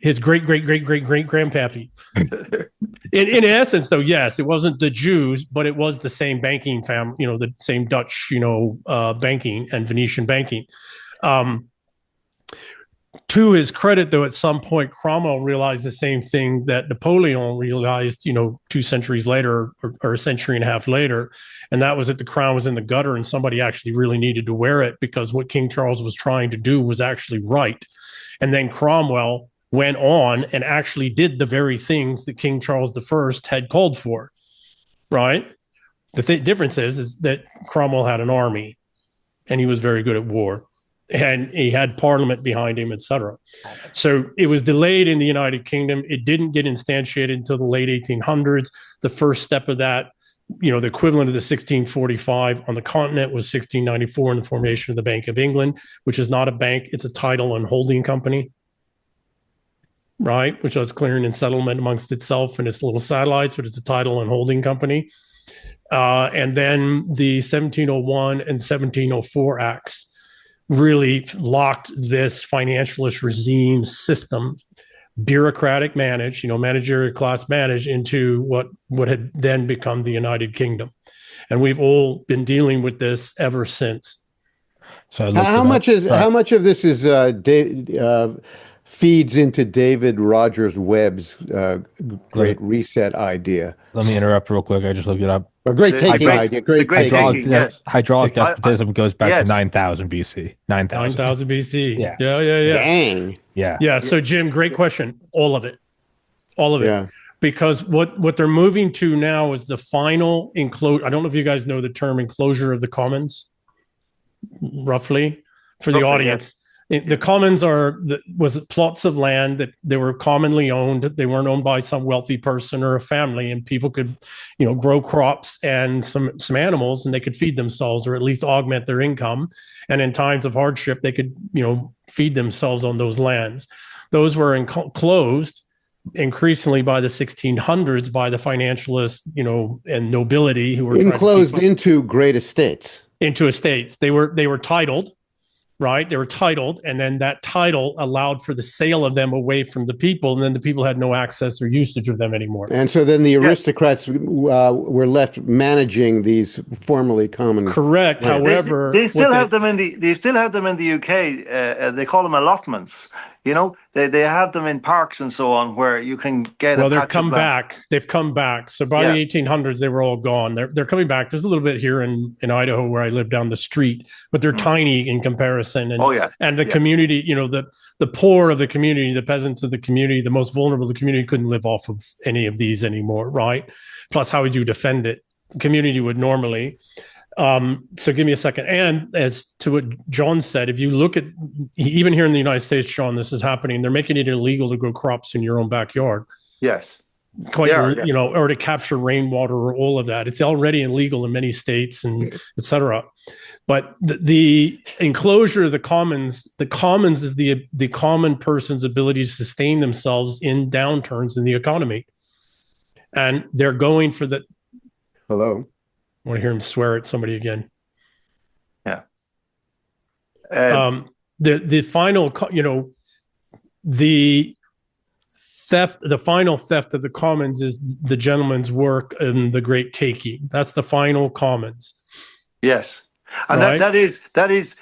His great grandpappy. In essence, though, yes, it wasn't the Jews, but it was the same banking family, the same Dutch, banking and Venetian banking. To his credit, though, at some point, Cromwell realized the same thing that Napoleon realized, 2 centuries later or a century and a half later. And that was that the crown was in the gutter and somebody actually really needed to wear it, because what King Charles was trying to do was actually right. And then Cromwell went on and actually did the very things that King Charles I had called for, right? The difference is that Cromwell had an army and he was very good at war. And he had Parliament behind him, et cetera. So it was delayed in the United Kingdom. It didn't get instantiated until the late 1800s. The first step of that, the equivalent of the 1645 on the continent, was 1694 in the formation of the Bank of England, which is not a bank. It's a title and holding company, right? Which does clearing and settlement amongst itself and its little satellites, but it's a title and holding company. And then the 1701 and 1704 Acts really locked this financialist regime system bureaucratic managed, managerial class managed into what had then become the United Kingdom. And we've all been dealing with this ever since. So I looked How it much up. is how much of this is feeds into David Rogers Webb's Great Reset idea? Let me interrupt real quick. I just looked it up. A great The taking great- idea. the Great great taking. taking. Yes. Hydraulic I- despotism goes back to yes. 9,000 BC. 9,000. 9,000 BC. Yeah. Yeah. Dang. Yeah. Yeah. So, Jim, great question. All of it. Yeah. Because what they're moving to now is the final enclosure. I don't know if you guys know the term enclosure of the commons, roughly, for the Roughly, audience. The commons was plots of land that they were commonly owned. They weren't owned by some wealthy person or a family, and people could, grow crops and some animals, and they could feed themselves or at least augment their income. And in times of hardship, they could, feed themselves on those lands. Those were enclosed increasingly by the 1600s by the financialists, and nobility who were Enclosed into great estates. into estates. They were titled. Right. They were titled, and then that title allowed for the sale of them away from the people. And then the people had no access or usage of them anymore. And so then the aristocrats were left managing these formerly common. Correct. Right. However, they still have them in the UK. They call them allotments. They have them in parks and so on where you can get. Well, they've come back. They've come back. So by the 1800s, they were all gone. They're coming back. There's a little bit here in Idaho where I live down the street, but they're tiny in comparison. And, and the community, the poor of the community, the peasants of the community, the most vulnerable of the community couldn't live off of any of these anymore, right? Plus, how would you defend it? The community would normally. So give me a second. And as to what John said, if you look at, even here in the United States, John, this is happening. They're making it illegal to grow crops in your own backyard. Yes. Or to capture rainwater or all of that. It's already illegal in many states and et cetera. But the enclosure of the commons is the common person's ability to sustain themselves in downturns in the economy. And they're going for the... Hello? I want to hear him swear at somebody again. Yeah. The final, the theft, the final theft of the commons is the gentleman's work and the great taking. That's the final commons. Yes. And Right? that is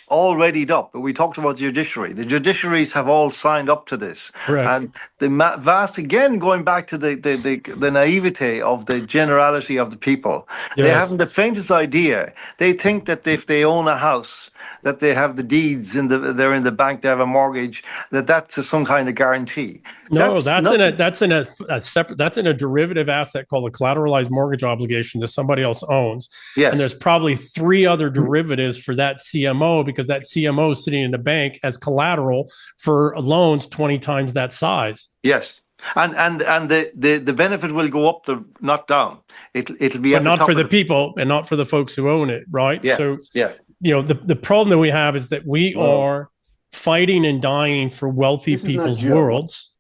all readied up. We talked about the judiciary. The judiciaries have all signed up to this. Correct. And the vast, again, going back to the naivete of the generality of the people, they Yes. haven't the faintest idea. They think that if they own a house, that they have the deeds they're in the bank, they have a mortgage, that's some kind of guarantee. No, that's in a separate, that's in a derivative asset called a collateralized mortgage obligation that somebody else owns. Yes. And there's probably 3 other derivatives for that CMO, because that CMO is sitting in the bank as collateral for loans 20 times that size. Yes. And the benefit will go up, not down. It'll be But at the not top for of the people and not for the folks who own it, right? Yeah. So, yeah. the problem that we have is that we are fighting and dying for wealthy This is not people's Joe. worlds,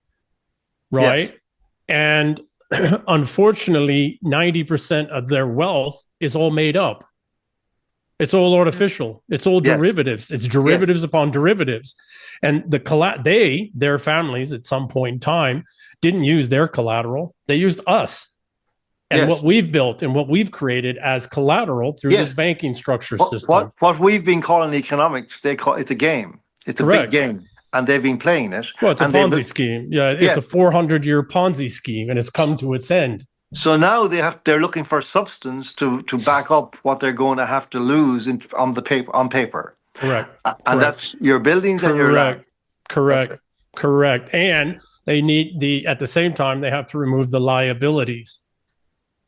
right? Yes. And unfortunately, 90% of their wealth is all made up. It's all artificial. It's all Yes. derivatives. It's derivatives upon derivatives. And their families at some point in time didn't use their collateral. They used us and Yes. what we've built and what we've created as collateral through Yes. this banking structure system. What we've been calling economics, they call it's a game. It's a Correct. big game, and they've been playing it. Well, it's a and they've Ponzi been- scheme. Yeah, it's Yes. a 400-year Ponzi scheme, and it's come to its end. So now they're looking for substance to back up what they're going to have to lose on paper. Correct. And that's your buildings and your land. Correct. And they need at the same time, they have to remove the liabilities,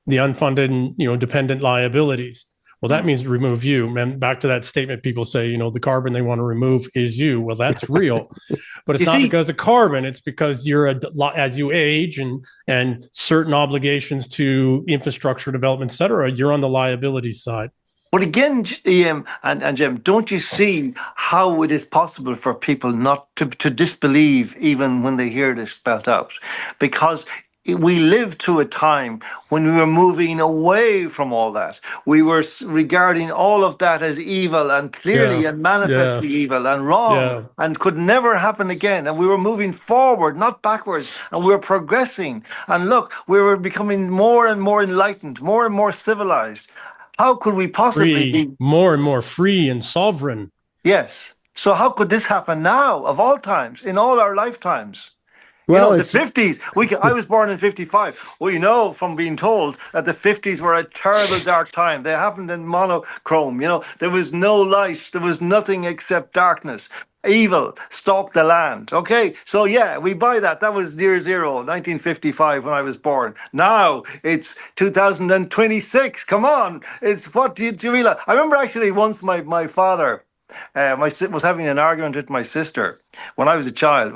the unfunded and, dependent liabilities. Well, that means remove you. And back to that statement, people say, the carbon they want to remove is you. Well, that's real, but it's You not see- because of carbon. It's because as you age and certain obligations to infrastructure development, et cetera, you're on the liability side. But again, Ian and Jim, don't you see how it is possible for people not to disbelieve even when they hear this spelt out? Because we lived through a time when we were moving away from all that. We were regarding all of that as evil and clearly Yeah. and manifestly evil and wrong Yeah. and could never happen again. And we were moving forward, not backwards, and we were progressing. And look, we were becoming more and more enlightened, more and more civilized. How could we possibly Free, be? more and more free and sovereign. Yes. So how could this happen now, of all times, in all our lifetimes? You Well, know, the it's 50s, I was born in 55. We know from being told that the 50s were a terrible dark time. They happened in monochrome. You know, there was no light. There was nothing except darkness. Evil stalked the land. Okay, so yeah, we buy that. That was year zero, 1955, when I was born. Now it's 2026. Come on. It's what do you realize? I remember actually once my father was having an argument with my sister when I was a child,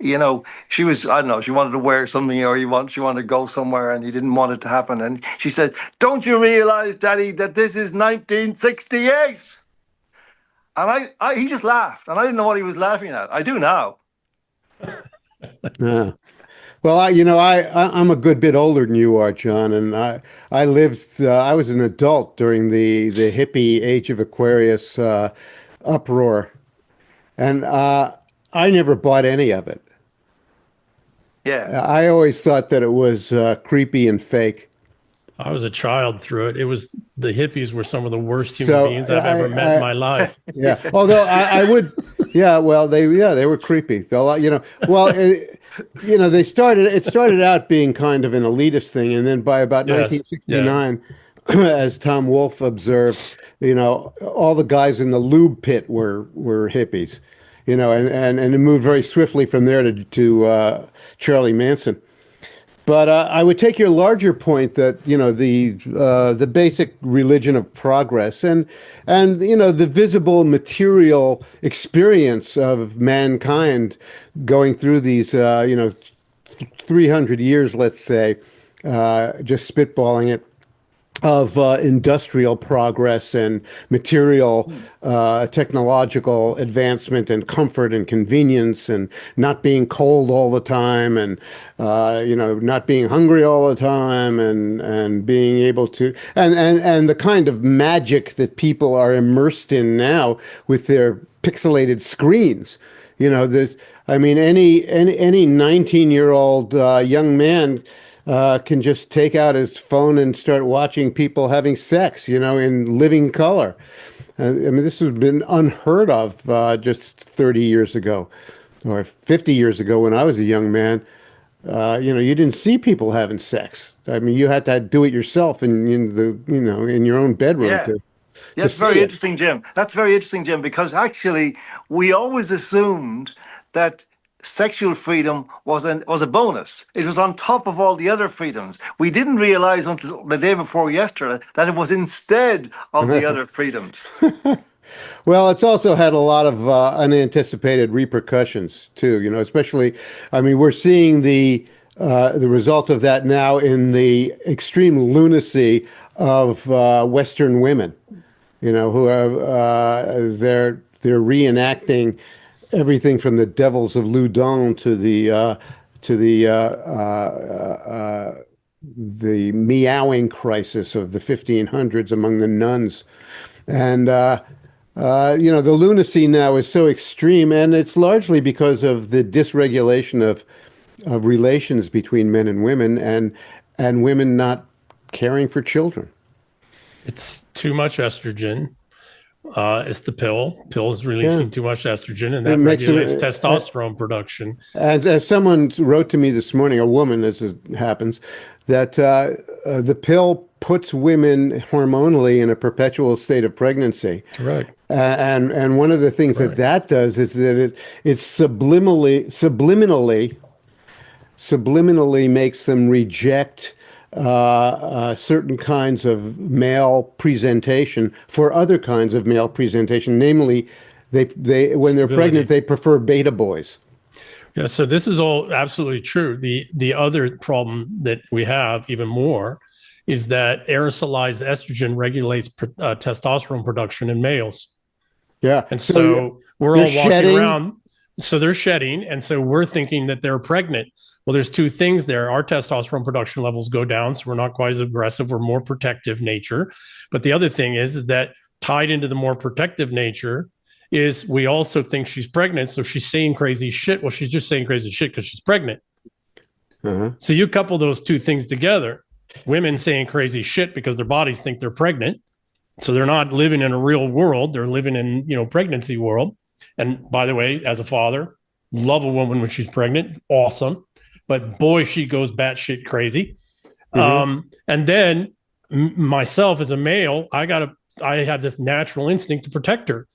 you know, she was, I don't know, she wanted to wear something, or she wanted to go somewhere, and he didn't want it to happen. And she said, "Don't you realize, Daddy, that this is 1968?" And he just laughed, and I didn't know what he was laughing at. I do now. yeah. Well, I'm a good bit older than you are, John, and I lived. I was an adult during the hippie Age of Aquarius uproar, and I never bought any of it. Yeah. I always thought that it was creepy and fake. I was a child through it. The hippies were some of the worst human So beings I've ever met in my life. Yeah. Although I would, yeah. Well, they were creepy. They started out being kind of an elitist thing, and then by about Yes. 1969, as Tom Wolfe observed, all the guys in the lube pit were hippies, and it moved very swiftly from there to Charlie Manson. But I would take your larger point that the basic religion of progress and the visible material experience of mankind going through these 300 years, let's say, just spitballing it, of industrial progress and material technological advancement and comfort and convenience and not being cold all the time and not being hungry all the time and being able to and the kind of magic that people are immersed in now with their pixelated screens. Any 19-year-old young man can just take out his phone and start watching people having sex, in living color. This has been unheard of just 30 years ago or 50 years ago when I was a young man. You didn't see people having sex. You had to do it yourself in your own bedroom. Yeah. That's very interesting, Jim. That's very interesting, Jim, because actually we always assumed that sexual freedom was a bonus. It was on top of all the other freedoms. We didn't realize until the day before yesterday that it was instead of the other freedoms. Well, it's also had a lot of unanticipated repercussions too. Especially, we're seeing the result of that now in the extreme lunacy of Western women. Who are they're reenacting everything from the devils of Loudun to the meowing crisis of the 1500s among the nuns, and the lunacy now is so extreme, and it's largely because of the dysregulation of relations between men and women, and women not caring for children. It's too much estrogen. It's the pill. Pill is releasing too much estrogen, and that regulates testosterone production. And as someone wrote to me this morning, a woman, as it happens, that the pill puts women hormonally in a perpetual state of pregnancy. Correct. And one of the things that does is that it subliminally makes them reject certain kinds of male presentation for other kinds of male presentation. Namely, they when they're pregnant, they prefer beta boys. Yeah, so this is all absolutely true. The other problem that we have even more is that aerosolized estrogen regulates testosterone production in males. Yeah, and so we're all walking around So they're shedding, and so we're thinking that they're pregnant. Well, there's two things there. Our testosterone production levels go down, so we're not quite as aggressive. We're more protective nature. But the other thing is that tied into the more protective nature is we also think she's pregnant, so she's saying crazy shit. Well, she's just saying crazy shit because she's pregnant. So you couple those two things together, women saying crazy shit because their bodies think they're pregnant. So they're not living in a real world. They're living in, pregnancy world. And by the way, as a father, love a woman when she's pregnant. Awesome. But boy, she goes batshit crazy. And then myself as a male, I have this natural instinct to protect her.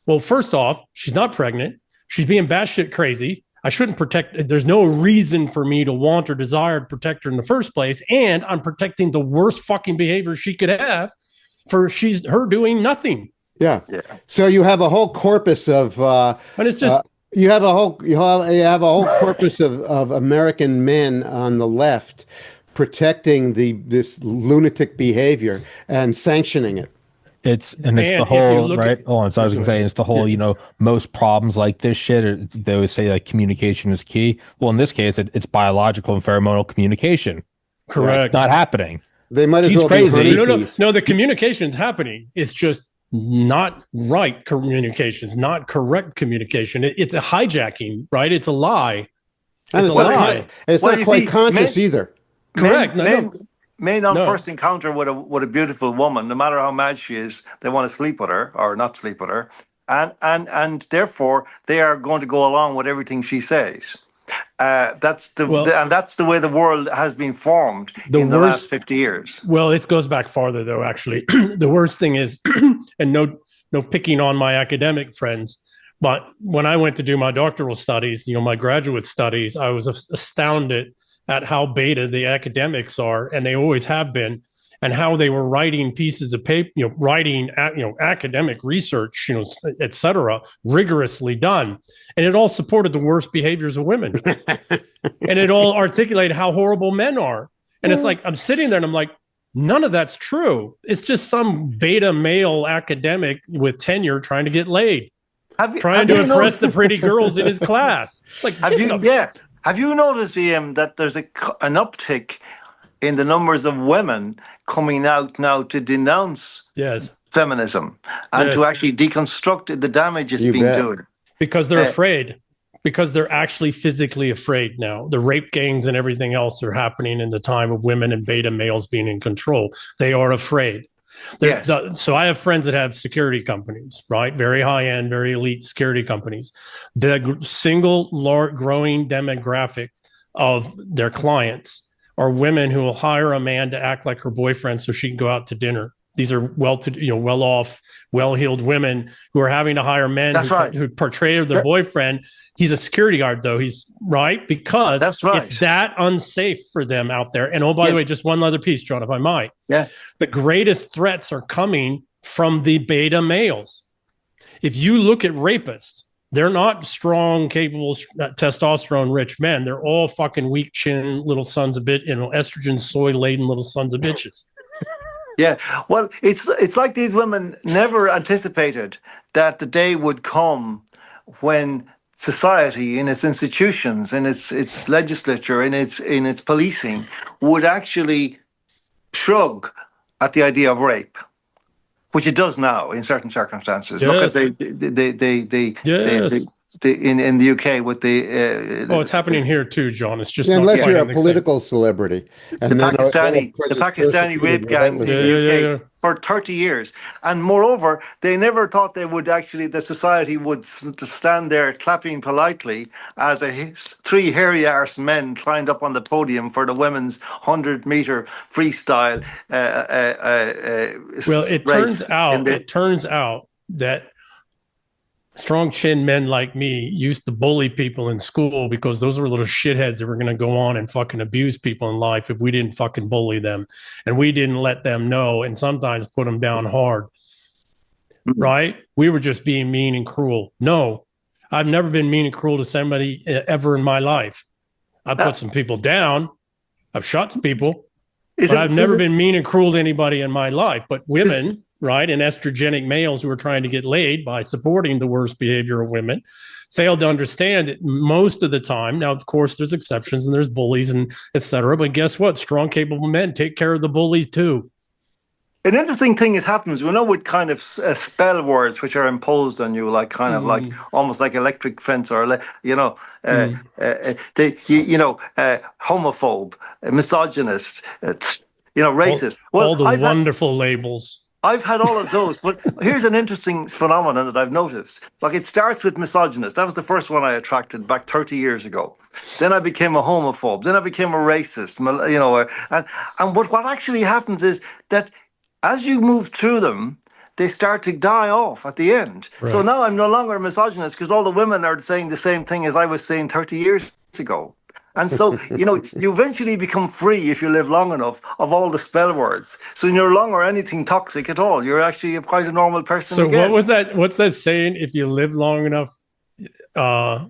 Well, first off, she's not pregnant. She's being batshit crazy. I shouldn't protect. There's no reason for me to want or desire to protect her in the first place. And I'm protecting the worst fucking behavior she could have for her doing nothing. Yeah. So you have a whole corpus of, and it's just, you have a whole corpus of American men on the left protecting this lunatic behavior and sanctioning it. It's the whole, right? So I was going to say, it's the whole, most problems like this shit, they always say like communication is key. Well, in this case, it's biological and pheromonal communication. Correct. It's not happening. They might as She's well crazy. be No, the communication's happening. It's just not right communication. It's not correct communication. It's a hijacking, right? It's a lie. And it's not quite conscious either. Correct. Men on first encounter with a beautiful woman, no matter how mad she is, they want to sleep with her or not sleep with her, and therefore they are going to go along with everything she says. That's the way the world has been formed in the last 50 years. Well, it goes back farther though. Actually, the worst thing is, and no picking on my academic friends, but when I went to do my doctoral studies, my graduate studies, I was astounded at how beta the academics are, and they always have been, and how they were writing pieces of paper, writing academic research, et cetera, rigorously done, and it all supported the worst behaviors of women, and it all articulated how horrible men are, and it's like I'm sitting there and I'm like, none of that's true. It's just some beta male academic with tenure trying to get laid, trying to impress the pretty girls in his class. It's like, have you noticed, that there's an uptick in the numbers of women coming out now to denounce feminism and to actually deconstruct the damage it's been doing? Because they're afraid. Because they're actually physically afraid now. The rape gangs and everything else are happening in the time of women and beta males being in control. They are afraid. So I have friends that have security companies, right? Very high-end, very elite security companies. The single growing demographic of their clients are women who will hire a man to act like her boyfriend so she can go out to dinner. These are well-off, well-heeled women who are having to hire men who portray their boyfriend. He's a security guard, though. He's right because it's that unsafe for them out there. And by the way, just one other piece, John, if I might. Yeah. The greatest threats are coming from the beta males. If you look at rapists, they're not strong, capable, testosterone-rich men. They're all fucking weak chin little sons of bitch, estrogen, soy-laden little sons of bitches. Yeah, well, it's like these women never anticipated that the day would come when society, in its institutions, in its legislature, in its policing, would actually shrug at the idea of rape, which it does now in certain circumstances. Yes. Look at in the UK with the it's happening here too, John. It's just unless you're a political celebrity, and the Pakistani rape gangs in the UK for 30 years, and moreover, they never thought the society would stand there clapping politely as three hairy arse men climbed up on the podium for the women's 100-meter freestyle. It turns out that strong chin men like me used to bully people in school because those were little shitheads that were going to go on and fucking abuse people in life if we didn't fucking bully them and we didn't let them know and sometimes put them down hard. Right? We were just being mean and cruel. No, I've never been mean and cruel to somebody ever in my life. I put some people down. I've shot some people. But I've never been mean and cruel to anybody in my life. But women right? And estrogenic males who are trying to get laid by supporting the worst behavior of women fail to understand it most of the time. Now, of course, there's exceptions and there's bullies and et cetera. But guess what? Strong, capable men take care of the bullies too. An interesting thing is happens, with kind of spell words which are imposed on you, like kind of like almost like electric fence, or homophobe, misogynist, racist. All the wonderful labels. I've had all of those, but here's an interesting phenomenon that I've noticed. Like, it starts with misogynist. That was the first one I attracted back 30 years ago. Then I became a homophobe. Then I became a racist. And what actually happens is that as you move through them, they start to die off at the end. Right. So now I'm no longer a misogynist because all the women are saying the same thing as I was saying 30 years ago. And so, you eventually become free if you live long enough of all the spell words. So you're no longer anything toxic at all. You're actually quite a normal person. So again. What was that? What's that saying? If you live long enough, die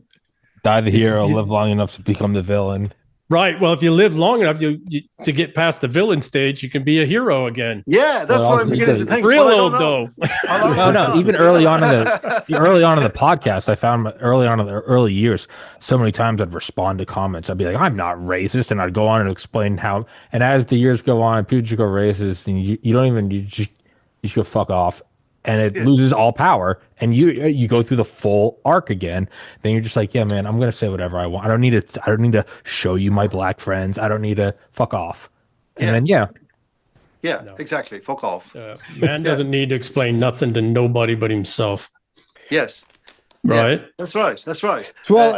the hero, live long enough to become the villain. Right. Well, if you live long enough, you to get past the villain stage, you can be a hero again. Yeah, that's what I'm beginning to think. Real old though. No. Even early on in the podcast, I found early on in the early years, so many times I'd respond to comments. I'd be like, "I'm not racist," and I'd go on and explain how. And as the years go on, people just go racist, and you just go fuck off. And it loses all power, and you go through the full arc again. Then you're just like, yeah, man, I'm gonna say whatever I want. I don't need to show you my black friends. I don't need to fuck off. And then exactly, fuck off. Man doesn't need to explain nothing to nobody but himself. Yes, right. Yes, that's right. Well,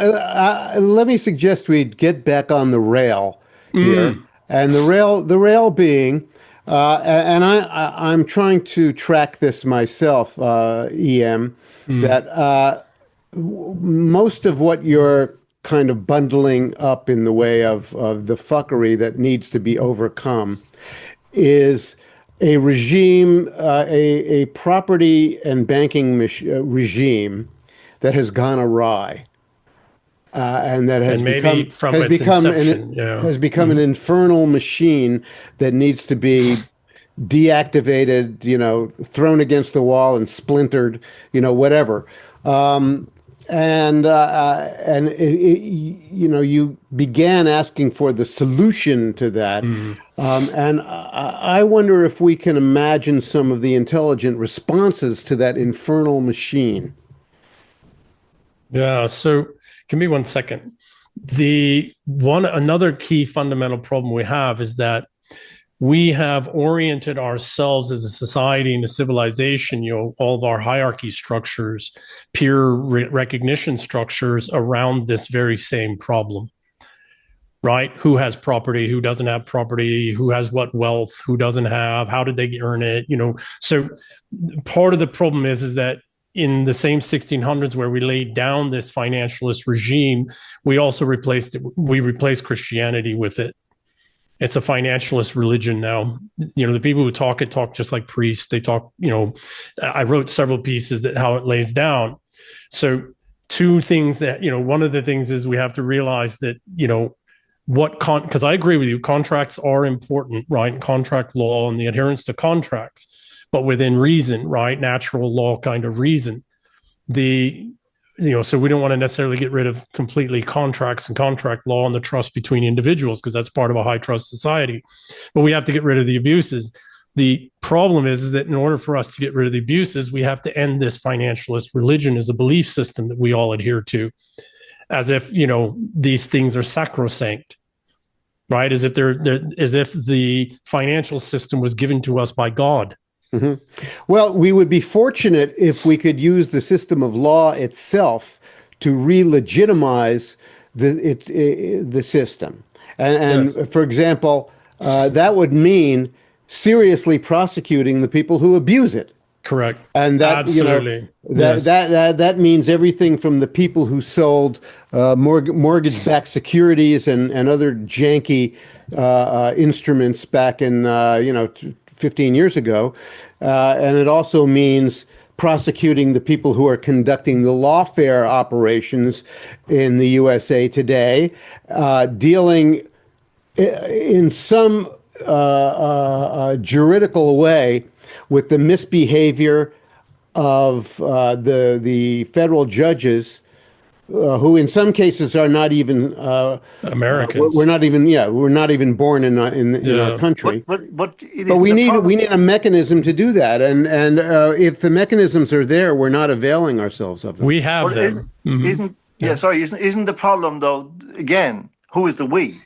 let me suggest we get back on the rail here, and the rail being. And I'm trying to track this myself, EM, that most of what you're kind of bundling up in the way of the fuckery that needs to be overcome is a regime, a property and banking regime that has gone awry. And that has become an infernal machine that needs to be deactivated, thrown against the wall and splintered, whatever. You began asking for the solution to that. And I wonder if we can imagine some of the intelligent responses to that infernal machine. Yeah. So give me 1 second. Another key fundamental problem we have is that we have oriented ourselves as a society and a civilization, all of our hierarchy structures, peer recognition structures around this very same problem, right? Who has property, who doesn't have property, who has what wealth, who doesn't have, how did they earn it? So part of the problem is that in the same 1600s where we laid down this financialist regime, we also replaced Christianity with it. It's a financialist religion now. The people who talk just like priests. They talk, I wrote several pieces that how it lays down. So two things that, one of the things is we have to realize that, because I agree with you, contracts are important, right? Contract law and the adherence to contracts, but within reason, right? Natural law kind of reason. So we don't want to necessarily get rid of completely contracts and contract law and the trust between individuals, because that's part of a high trust society. But we have to get rid of the abuses. The problem is that in order for us to get rid of the abuses, we have to end this financialist religion as a belief system that we all adhere to, as if, these things are sacrosanct, right? As if as if the financial system was given to us by God. Mm-hmm. Well, we would be fortunate if we could use the system of law itself to re-legitimize the system. And yes. For example, that would mean seriously prosecuting the people who abuse it. Correct. And that, absolutely. That means everything from the people who sold mortgage-backed securities and other janky instruments back in 15 years ago. And it also means prosecuting the people who are conducting the lawfare operations in the USA today, dealing in some juridical way with the misbehavior of the federal judges, who in some cases are not even Americans. we're not even born in our country. But But we need a mechanism to do that, and if the mechanisms are there, we're not availing ourselves of them. We have them. Isn't the problem though, again, who is the we?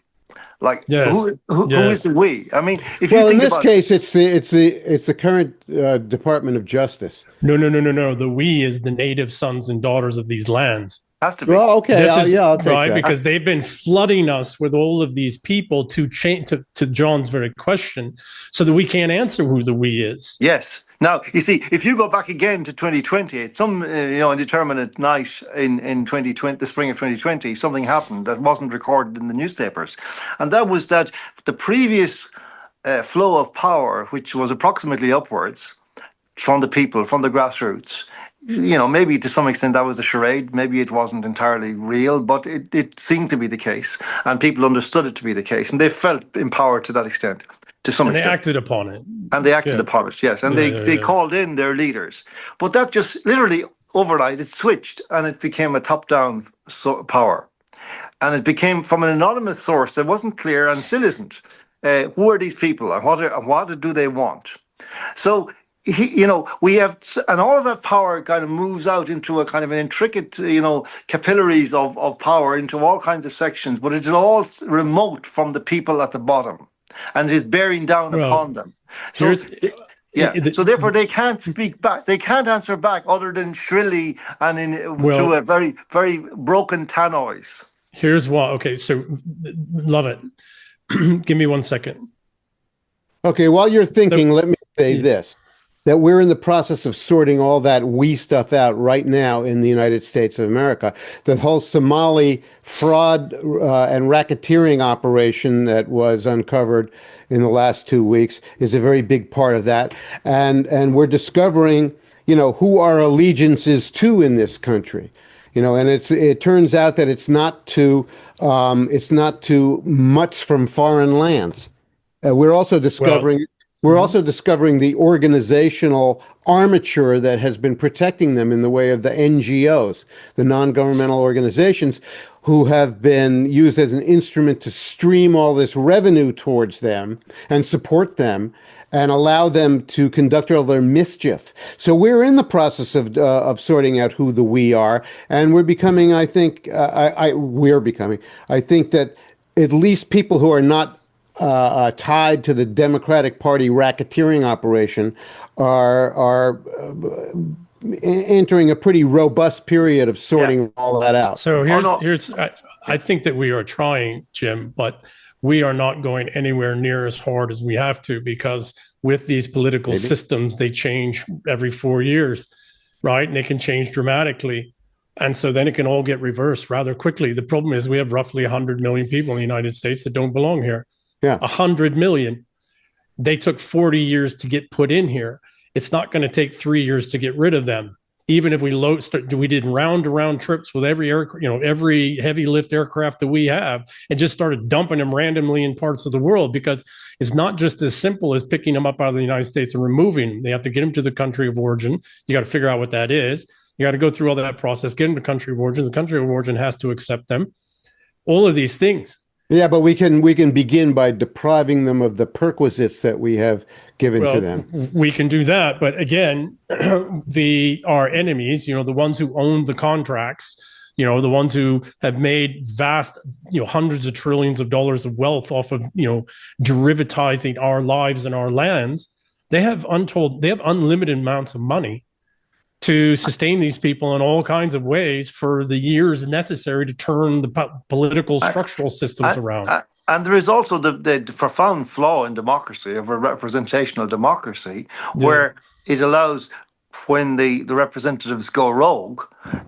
Like who is the we? I mean, if you think in this about case, it's the current Department of Justice. No. The we is the native sons and daughters of these lands. has to be. Well, okay, I'll take right, that. because they've been flooding us with all of these people to John's very question, so that we can't answer who the we is. Yes. Now, you see, if you go back again to 2020, at some indeterminate night in 2020, the spring of 2020, something happened that wasn't recorded in the newspapers. And that was that the previous flow of power, which was approximately upwards from the people, from the grassroots, maybe to some extent that was a charade, maybe it wasn't entirely real, but it seemed to be the case. And people understood it to be the case. And they felt empowered to that extent. To some extent. They acted upon it. And they acted upon it, yes. And they called in their leaders. But that just literally overnight, it switched and it became a top-down power. And it became from an anonymous source that wasn't clear and still isn't. Who are these people and what do they want? So, we have, and all of that power kind of moves out into a kind of an intricate, capillaries of power into all kinds of sections, but it is all remote from the people at the bottom. And is bearing down upon them. So, so therefore they can't speak back. They can't answer back other than shrilly and through a very, very broken tannoys. Here's why. Okay, so love it. Give me 1 second. Okay, while you're thinking, let me say this. That we're in the process of sorting all that we stuff out right now in the United States of America. The whole Somali fraud and racketeering operation that was uncovered in the last 2 weeks is a very big part of that. And we're discovering, who our allegiance is to in this country. And it turns out that it's not to mutts from foreign lands. We're also discovering. We're also discovering the organizational armature that has been protecting them in the way of the NGOs, the non-governmental organizations, who have been used as an instrument to stream all this revenue towards them and support them and allow them to conduct all their mischief. So we're in the process of sorting out who the we are, and we're becoming, I think that at least people who are not tied to the Democratic Party racketeering operation are entering a pretty robust period of sorting all that out. So I think that we are trying, Jim, but we are not going anywhere near as hard as we have to, because with these political systems, they change every 4 years, right? And they can change dramatically. And so then it can all get reversed rather quickly. The problem is we have roughly 100 million people in the United States that don't belong here. Yeah, 100 million. They took 40 years to get put in here. It's not going to take 3 years to get rid of them. Even if we did round-to-round trips with every every heavy lift aircraft that we have, and just started dumping them randomly in parts of the world, because it's not just as simple as picking them up out of the United States and removing them. They have to get them to the country of origin. You got to figure out what that is. You got to go through all that process, get them to country of origin. The country of origin has to accept them. All of these things. Yeah, but we can begin by depriving them of the perquisites that we have given to them. We can do that, but again, our enemies, the ones who own the contracts, the ones who have made vast, hundreds of trillions of dollars of wealth off of, derivatizing our lives and our lands, they have unlimited amounts of money to sustain these people in all kinds of ways for the years necessary to turn the political structural systems around. And there is also the profound flaw in democracy, of a representational democracy, where it allows, when the representatives go rogue,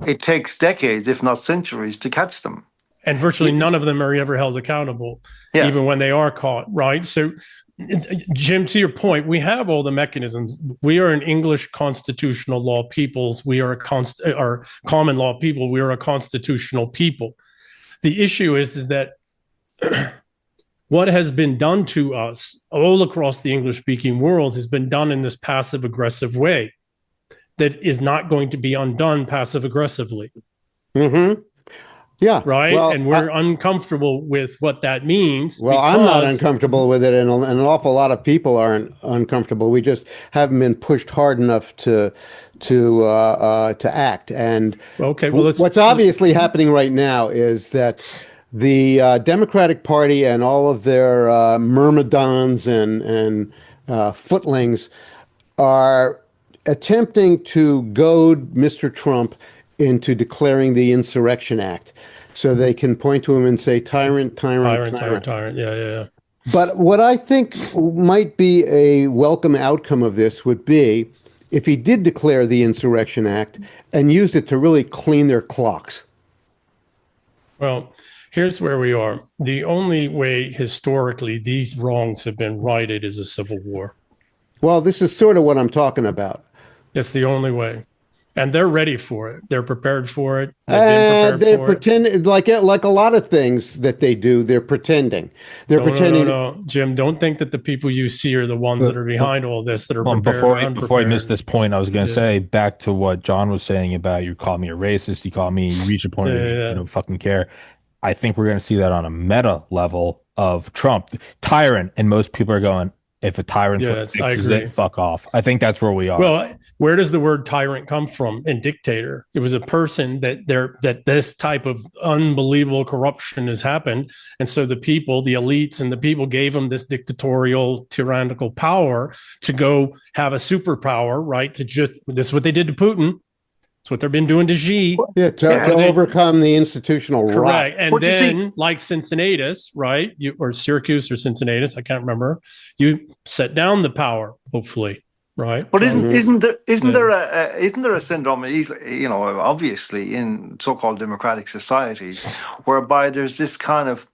it takes decades, if not centuries, to catch them. And virtually none of them are ever held accountable, even when they are caught, right? So, Jim, to your point, we have all the mechanisms. We are an English constitutional law peoples. We are common law people. We are a constitutional people. The issue is that what has been done to us all across the English-speaking world has been done in this passive-aggressive way that is not going to be undone passive-aggressively. Mm-hmm. Yeah. Right. Well, and we're uncomfortable with what that means. well, I'm not uncomfortable with it, and an awful lot of people aren't uncomfortable. We just haven't been pushed hard enough to act. And okay, well, what's obviously happening right now is that the Democratic Party and all of their myrmidons and footlings are attempting to goad Mr. Trump into declaring the Insurrection Act so they can point to him and say, tyrant. Yeah. But what I think might be a welcome outcome of this would be if he did declare the Insurrection Act and used it to really clean their clocks. Well, here's where we are. The only way historically these wrongs have been righted is a civil war. Well, this is sort of what I'm talking about. It's the only way. And they're ready for it. They're prepared for it. They're pretending, like a lot of things that they do. They're pretending. They're pretending. No, Jim. Don't think that the people you see are the ones that are behind all this. That are prepared. Before I miss this point, I was going to say back to what John was saying about you call me a racist. You call me. You reach a point where you don't fucking care. I think we're going to see that on a meta level of Trump tyrant, and most people are going, if a tyrant fixes it, fuck off. I think that's where we are. Well, where does the word tyrant come from in dictator? It was a person that this type of unbelievable corruption has happened. And so the people, the elites and the people gave them this dictatorial, tyrannical power to go have a superpower, right? This is what they did to Putin. It's what they've been doing to Xi. Yeah, to overcome the institutional rot. Correct. And then, like Cincinnatus, right? Or Syracuse or Cincinnatus, I can't remember. You set down the power, hopefully, right? But isn't there a syndrome? Obviously in so-called democratic societies, whereby there's this kind of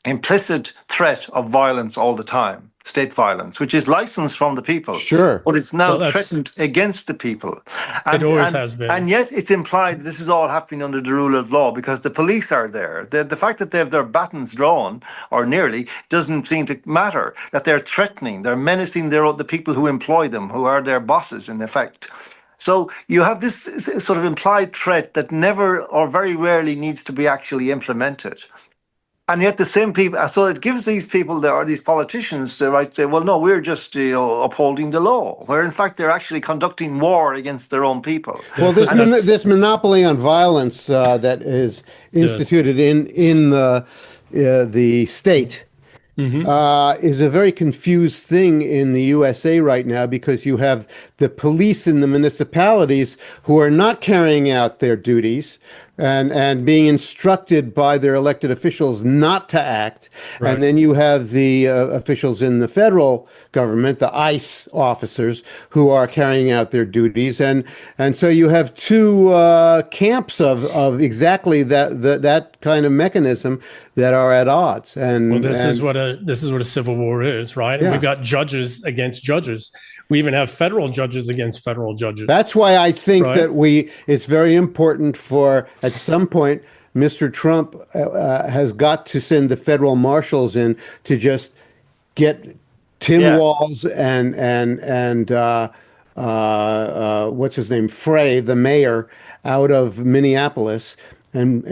implicit threat of violence all the time. State violence, which is licensed from the people. Sure. But it's now threatened against the people. And, it always has been. And yet it's implied this is all happening under the rule of law because the police are there. The fact that they have their batons drawn, or nearly, doesn't seem to matter. That they're threatening, they're menacing the people who employ them, who are their bosses, in effect. So you have this sort of implied threat that never or very rarely needs to be actually implemented. And yet the same people, so it gives these people, these politicians, the right to say, well, no, we're just upholding the law, where in fact they're actually conducting war against their own people. Well, this monopoly on violence that is instituted in the state is a very confused thing in the USA right now, because you have the police in the municipalities who are not carrying out their duties and being instructed by their elected officials not to act. Right. And then you have the officials in the federal government, the ICE officers, who are carrying out their duties. And so you have two camps of exactly that kind of mechanism that are at odds. And this is what a civil war is, right? And we've got judges against judges. We even have federal judges against federal judges. That's why I think that it's very important for, at some point, Mr. Trump has got to send the federal marshals in to just get Tim Walz and what's his name, Frey, the mayor, out of Minneapolis, and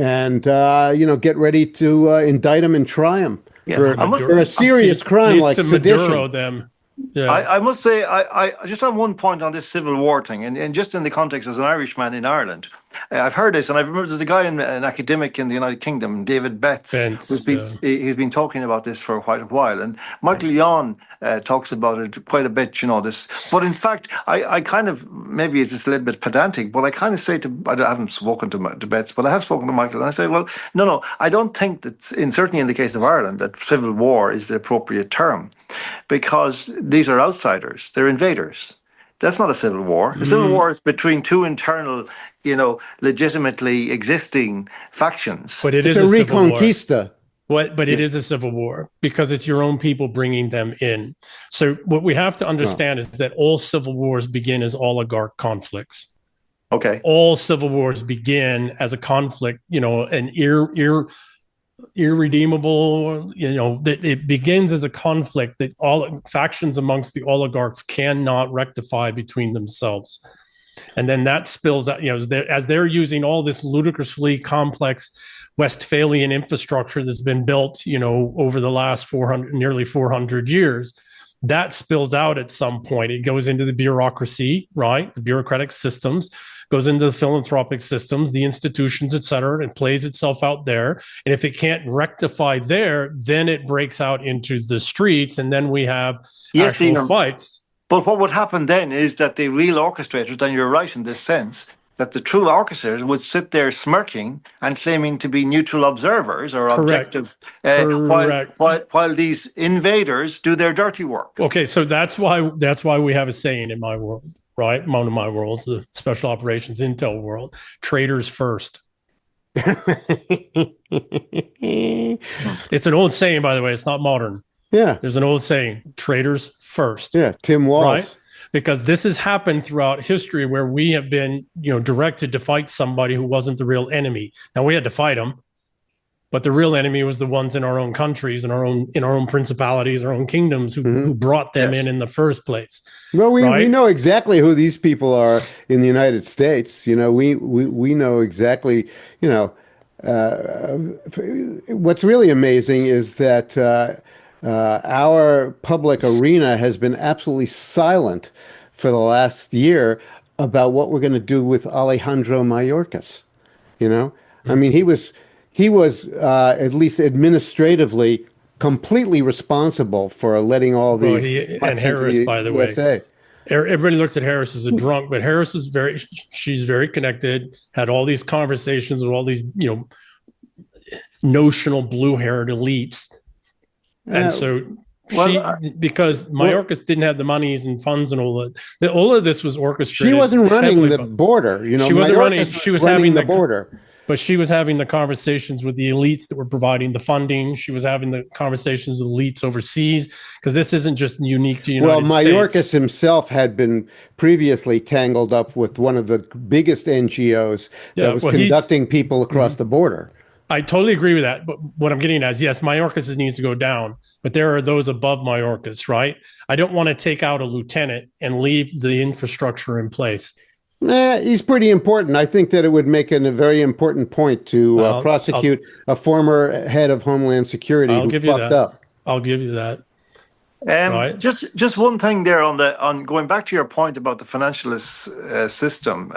get ready to indict him and try him for a serious crime like sedition. Yeah. I must say, I just have one point on this civil war thing, and just in the context as an Irishman in Ireland, I've heard this, and I remember there's a guy, an academic in the United Kingdom, David Betts, he's been talking about this for quite a while, and Michael Yon talks about it quite a bit, this. But in fact, I kind of, maybe it's just a little bit pedantic, but I kind of say I haven't spoken to Betts, but I have spoken to Michael, and I say, well, no, I don't think that, certainly in the case of Ireland, that civil war is the appropriate term, because these are outsiders, they're invaders. That's not a civil war. A civil war is between two internal, legitimately existing factions. But it's a reconquista. But it is a civil war because it's your own people bringing them in. So what we have to understand is that all civil wars begin as oligarch conflicts. Okay. All civil wars begin as a conflict, an irredeemable. It begins as a conflict that all factions amongst the oligarchs cannot rectify between themselves. And then that spills out, as they're using all this ludicrously complex Westphalian infrastructure that's been built, over the last nearly 400 years, that spills out at some point. It goes into the bureaucracy, right? The bureaucratic systems, goes into the philanthropic systems, the institutions, et cetera, and plays itself out there. And if it can't rectify there, then it breaks out into the streets, and then we have actual fights. But what would happen then is that the real orchestrators, and you're right in this sense, that the true orchestrators would sit there smirking and claiming to be neutral observers or objective, while these invaders do their dirty work. Okay, so that's why we have a saying in my world, right? One of my worlds, the special operations intel world: traitors first. It's an old saying, by the way. It's not modern. Yeah, there's an old saying: traitors first. Yeah, Tim Walsh. Right? Because this has happened throughout history where we have been, directed to fight somebody who wasn't the real enemy. Now, we had to fight them, but the real enemy was the ones in our own countries and in our own principalities, our own kingdoms who brought them in the first place. Well, we know exactly who these people are in the United States. We know exactly. What's really amazing is that. Our public arena has been absolutely silent for the last year about what we're going to do with Alejandro Mayorkas. I mean, he was at least administratively completely responsible for letting all these and Harris, by the way. Everybody looks at Harris as a drunk, but Harris is she's very connected, had all these conversations with all these, notional blue-haired elites. And so because Mayorkas didn't have the monies and funds and all of this was orchestrated. She wasn't running the border. She wasn't running. She was having the border. But she was having the conversations with the elites that were providing the funding. She was having the conversations with elites overseas, because this isn't just unique to the United States. Well, Mayorkas himself had been previously tangled up with one of the biggest NGOs that was conducting people across the border. I totally agree with that. But what I'm getting at is, yes, Mayorkas needs to go down, but there are those above Mayorkas, right? I don't want to take out a lieutenant and leave the infrastructure in place. He's pretty important. I think that it would make a very important point to prosecute a former head of Homeland Security who fucked up. I'll give you that. Right. Just one thing there on going back to your point about the financialist system.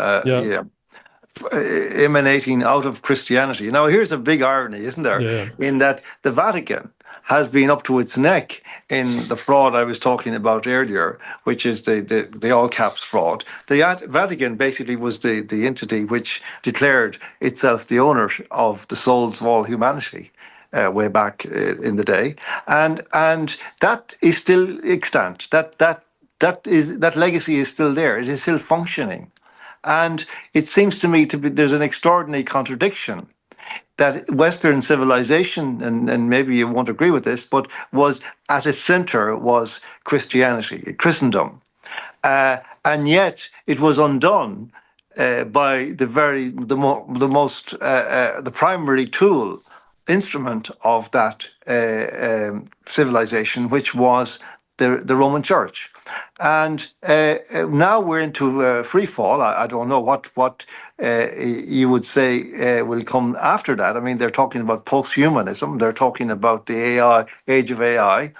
Emanating out of Christianity. Now, here's a big irony, isn't there? Yeah. In that the Vatican has been up to its neck in the fraud I was talking about earlier, which is the all caps fraud. The Vatican basically was the entity which declared itself the owner of the souls of all humanity way back in the day, and that is still extant. That legacy is still there. It is still functioning. And it seems to me there's an extraordinary contradiction that Western civilization, and maybe you won't agree with this, but was at its center was Christianity, Christendom. And yet it was undone by the primary instrument of that civilization, which was the Roman Church. And now we're into free fall. I don't know what you would say will come after that. I mean, they're talking about post-humanism. They're talking about the age of AI.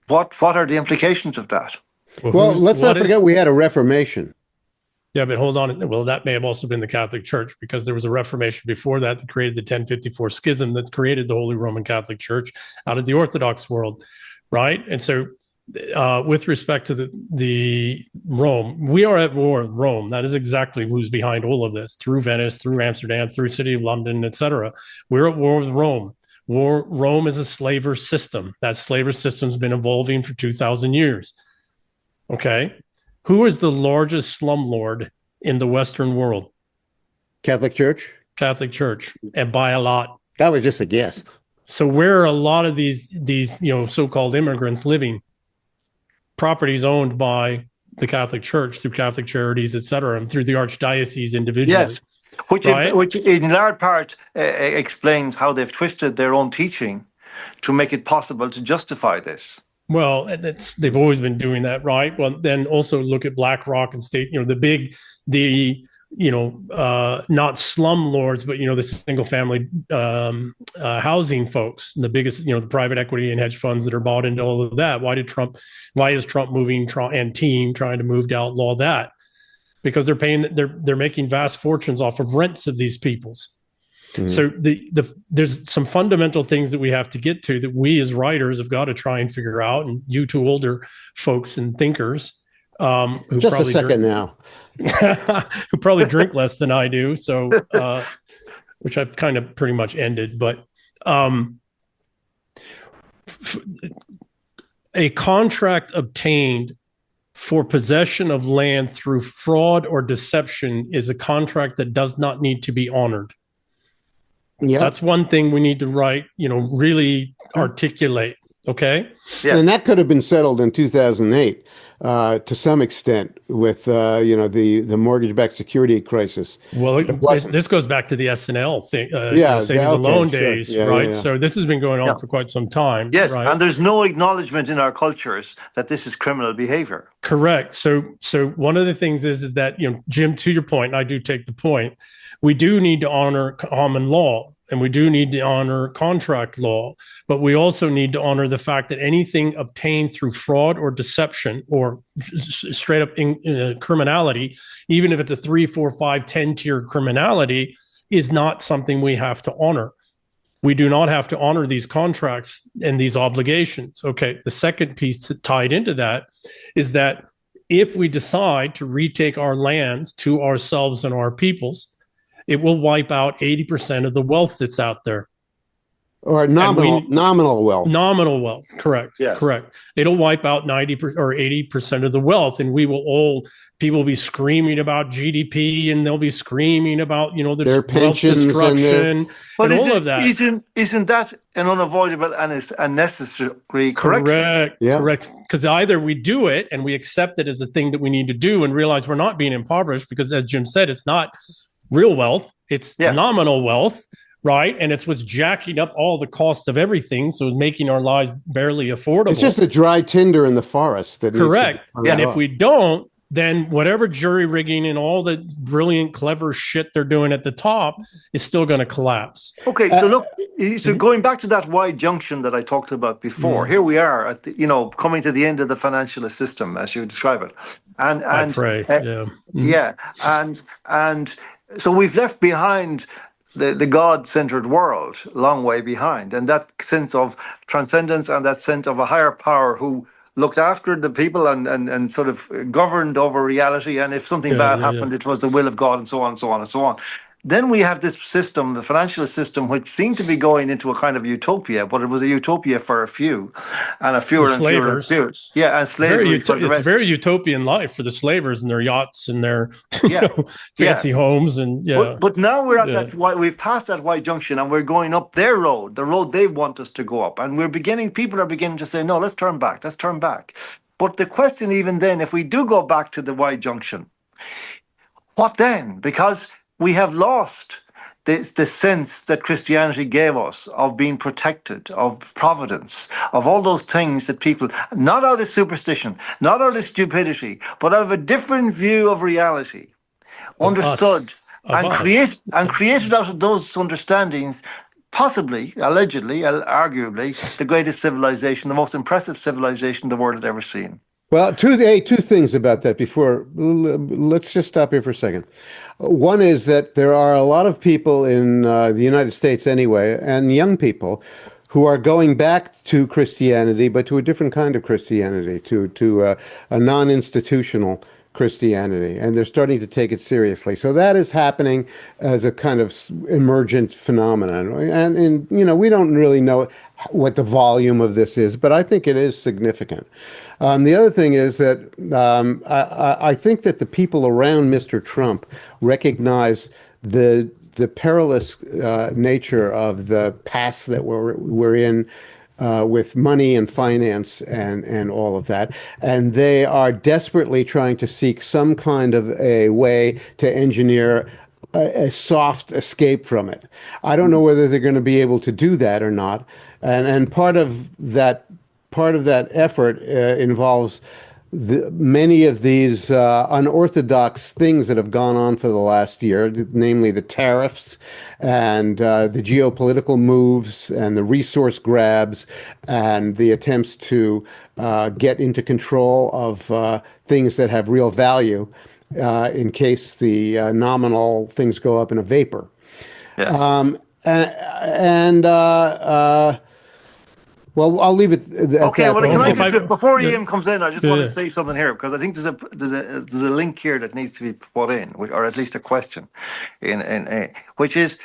What are the implications of that? Well, let's not forget we had a Reformation. Yeah, but hold on. Well, that may have also been the Catholic Church, because there was a Reformation before that created the 1054 schism that created the Holy Roman Catholic Church out of the Orthodox world, right? And so with respect to the Rome, we are at war with Rome. That is exactly who's behind all of this, through Venice, through Amsterdam, through City of London, etc. We're at war with Rome. Rome is a slaver system. That slaver system's been evolving for 2,000 years. Okay? Who is the largest slumlord in the Western world? Catholic Church? Catholic Church, and by a lot. That was just a guess. So where are a lot of these so-called immigrants living? Properties owned by the Catholic Church through Catholic charities, et cetera, and through the archdiocese individually. Yes. Right. which in large part explains how they've twisted their own teaching to make it possible to justify this. Well, they've always been doing that, right? Well, then also look at BlackRock and State, not slumlords, but the single family housing folks, the biggest, the private equity and hedge funds that are bought into all of that. Why is Trump and team trying to move to outlaw that? Because they're making vast fortunes off of rents of these people's. Mm-hmm. So there's some fundamental things that we have to get to that we as writers have got to try and figure out. And you two older folks and thinkers, who just a second now, who probably drink less than I do. So, which I've kind of pretty much ended, but a contract obtained for possession of land through fraud or deception is a contract that does not need to be honored. Yeah, that's one thing we need to really articulate. Okay. Yes. And that could have been settled in 2008 to some extent with the mortgage-backed security crisis. Well, this goes back to the S&L thing, savings and loan days, right? Yeah. So this has been going on for quite some time. Yes, right? And there's no acknowledgement in our cultures that this is criminal behavior. Correct. So one of the things is that Jim, to your point, and I do take the point, we do need to honor common law. And we do need to honor contract law, but we also need to honor the fact that anything obtained through fraud or deception or straight up criminality, even if it's a 3, 4, 5, 10 tier criminality, is not something we have to honor. We do not have to honor these contracts and these obligations. Okay, the second piece tied into that is that if we decide to retake our lands to ourselves and our peoples, it will wipe out 80% of the wealth that's out there. Or nominal wealth. Nominal wealth, correct. Yes. Correct. It'll wipe out 90% or 80% of the wealth, and people will be screaming about GDP, and they'll be screaming about their pensions wealth destruction and all of that. Isn't that an unavoidable and a necessary correction? Correct. Yeah. Correct. Because either we do it and we accept it as a thing that we need to do and realize we're not being impoverished, because as Jim said, it's not real wealth, it's nominal wealth, right? And it's what's jacking up all the cost of everything, so it's making our lives barely affordable. It's just the dry tinder in the forest. Correct. And if we don't, then whatever jury rigging and all the brilliant, clever shit they're doing at the top is still going to collapse. Okay, so look, so going back to that Y junction that I talked about before, here we are at coming to the end of the financial system, as you describe it, and I pray, and so we've left behind the God-centered world, long way behind, and that sense of transcendence and that sense of a higher power who looked after the people and sort of governed over reality. And if something bad happened, it was the will of God, and so on and so on and so on. Then we have this system, the financial system, which seemed to be going into a kind of utopia, but it was a utopia for a few, and a fewer and fewer and fewer. Yeah, and slavery for the rest. It's a very utopian life for the slavers and their yachts and their fancy homes and But now we're at we've passed that Y junction, and we're going up their road, the road they want us to go up, and people are beginning to say, no, let's turn back. But the question, even then, if we do go back to the Y junction, what then? Because we have lost the sense that Christianity gave us of being protected, of providence, of all those things that people, not out of superstition, not out of stupidity, but out of a different view of reality, understood and created out of those understandings, possibly, allegedly, arguably, the greatest civilization, the most impressive civilization the world had ever seen. Well, two things about that before. Let's just stop here for a second. One is that there are a lot of people in the United States anyway, and young people, who are going back to Christianity, but to a different kind of Christianity, to a non-institutional Christianity, and they're starting to take it seriously. So that is happening as a kind of emergent phenomenon. And we don't really know what the volume of this is, but I think it is significant. The other thing is that I think that the people around Mr. Trump recognize the perilous nature of the paths that we're in with money and finance and all of that. And they are desperately trying to seek some kind of a way to engineer a soft escape from it. I don't know whether they're going to be able to do that or not. And part of that effort involves many of these unorthodox things that have gone on for the last year, namely the tariffs and the geopolitical moves and the resource grabs and the attempts to get into control of things that have real value in case the nominal things go up in a vapor. Yeah. And well, I'll leave it at Okay, that. well, Well, can I if I- just, before yeah. Ian comes in, I just want to say something here, because I think there's a link here that needs to be put in, or at least a question, which is,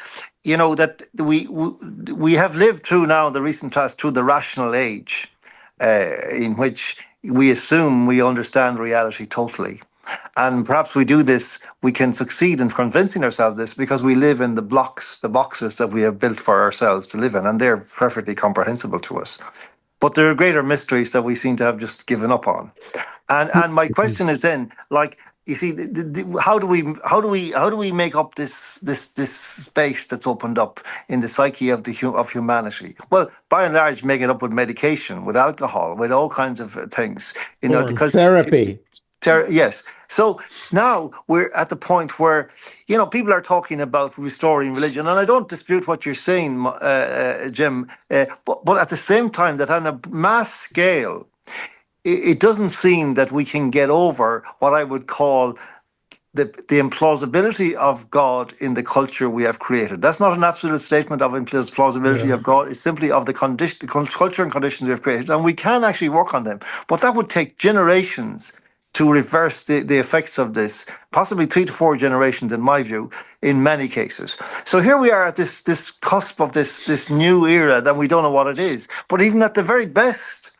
that we have lived through now in the recent past through the rational age, in which we assume we understand reality totally. And perhaps we can succeed in convincing ourselves this because we live in the boxes that we have built for ourselves to live in, and they're perfectly comprehensible to us. But there are greater mysteries that we seem to have just given up on. And my question is then, like, you see, how do we make up this space that's opened up in the psyche of humanity? Well, by and large, make it up with medication, with alcohol, with all kinds of things, Porn. because Therapy. Yes. So now we're at the point where, people are talking about restoring religion, and I don't dispute what you're saying, Jim. But at the same time, that on a mass scale, it doesn't seem that we can get over what I would call the implausibility of God in the culture we have created. That's not an absolute statement of implausibility of God. It's simply of the culture and conditions we have created, and we can actually work on them. But that would take generations to reverse the effects of this, possibly 3 to 4 generations, in my view, in many cases. So here we are at this cusp of this new era that we don't know what it is. But even at the very best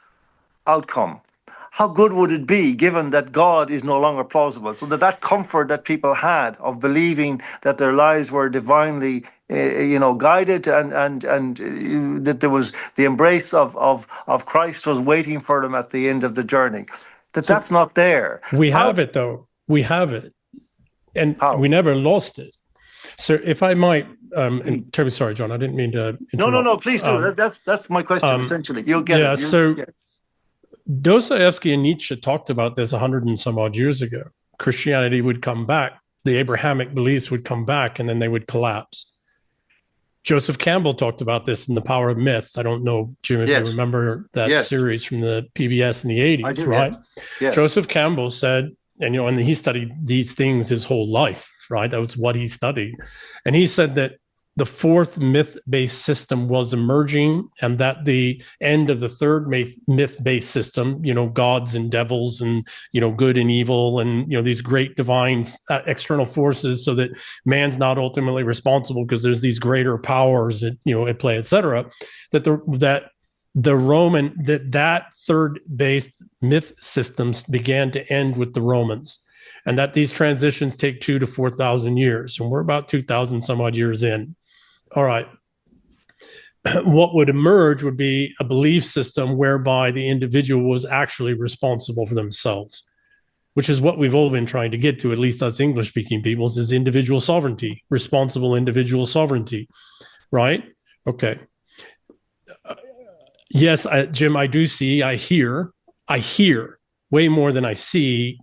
outcome, how good would it be, given that God is no longer plausible? So that comfort that people had of believing that their lives were divinely, guided, and that there was the embrace of Christ was waiting for them at the end of the journey. That's not there. We have it, though. We have it. And How? we never lost it. So if I might, and terribly sorry, John, I didn't mean to interrupt. No, please do. That's my question, essentially. You'll get it. So Dostoevsky and Nietzsche talked about this 100 and some odd years ago. Christianity would come back, the Abrahamic beliefs would come back, and then they would collapse. Joseph Campbell talked about this in The Power of Myth. I don't know, Jim, if you remember that series from the PBS in the 80s, I do, right? Yes. Joseph Campbell said, and he studied these things his whole life, right? That was what he studied. And he said that the fourth myth-based system was emerging, and that the end of the third myth-based system, gods and devils and, good and evil and, these great divine external forces, so that man's not ultimately responsible because there's these greater powers at play, et cetera, that that third-based myth systems began to end with the Romans, and that these transitions take 2,000 to 4,000 years. And we're about 2,000 some odd years in. All right. What would emerge would be a belief system whereby the individual was actually responsible for themselves, which is what we've all been trying to get to, at least us English-speaking peoples, is individual sovereignty, responsible individual sovereignty, right? Okay. Yes, Jim, I hear way more than I see,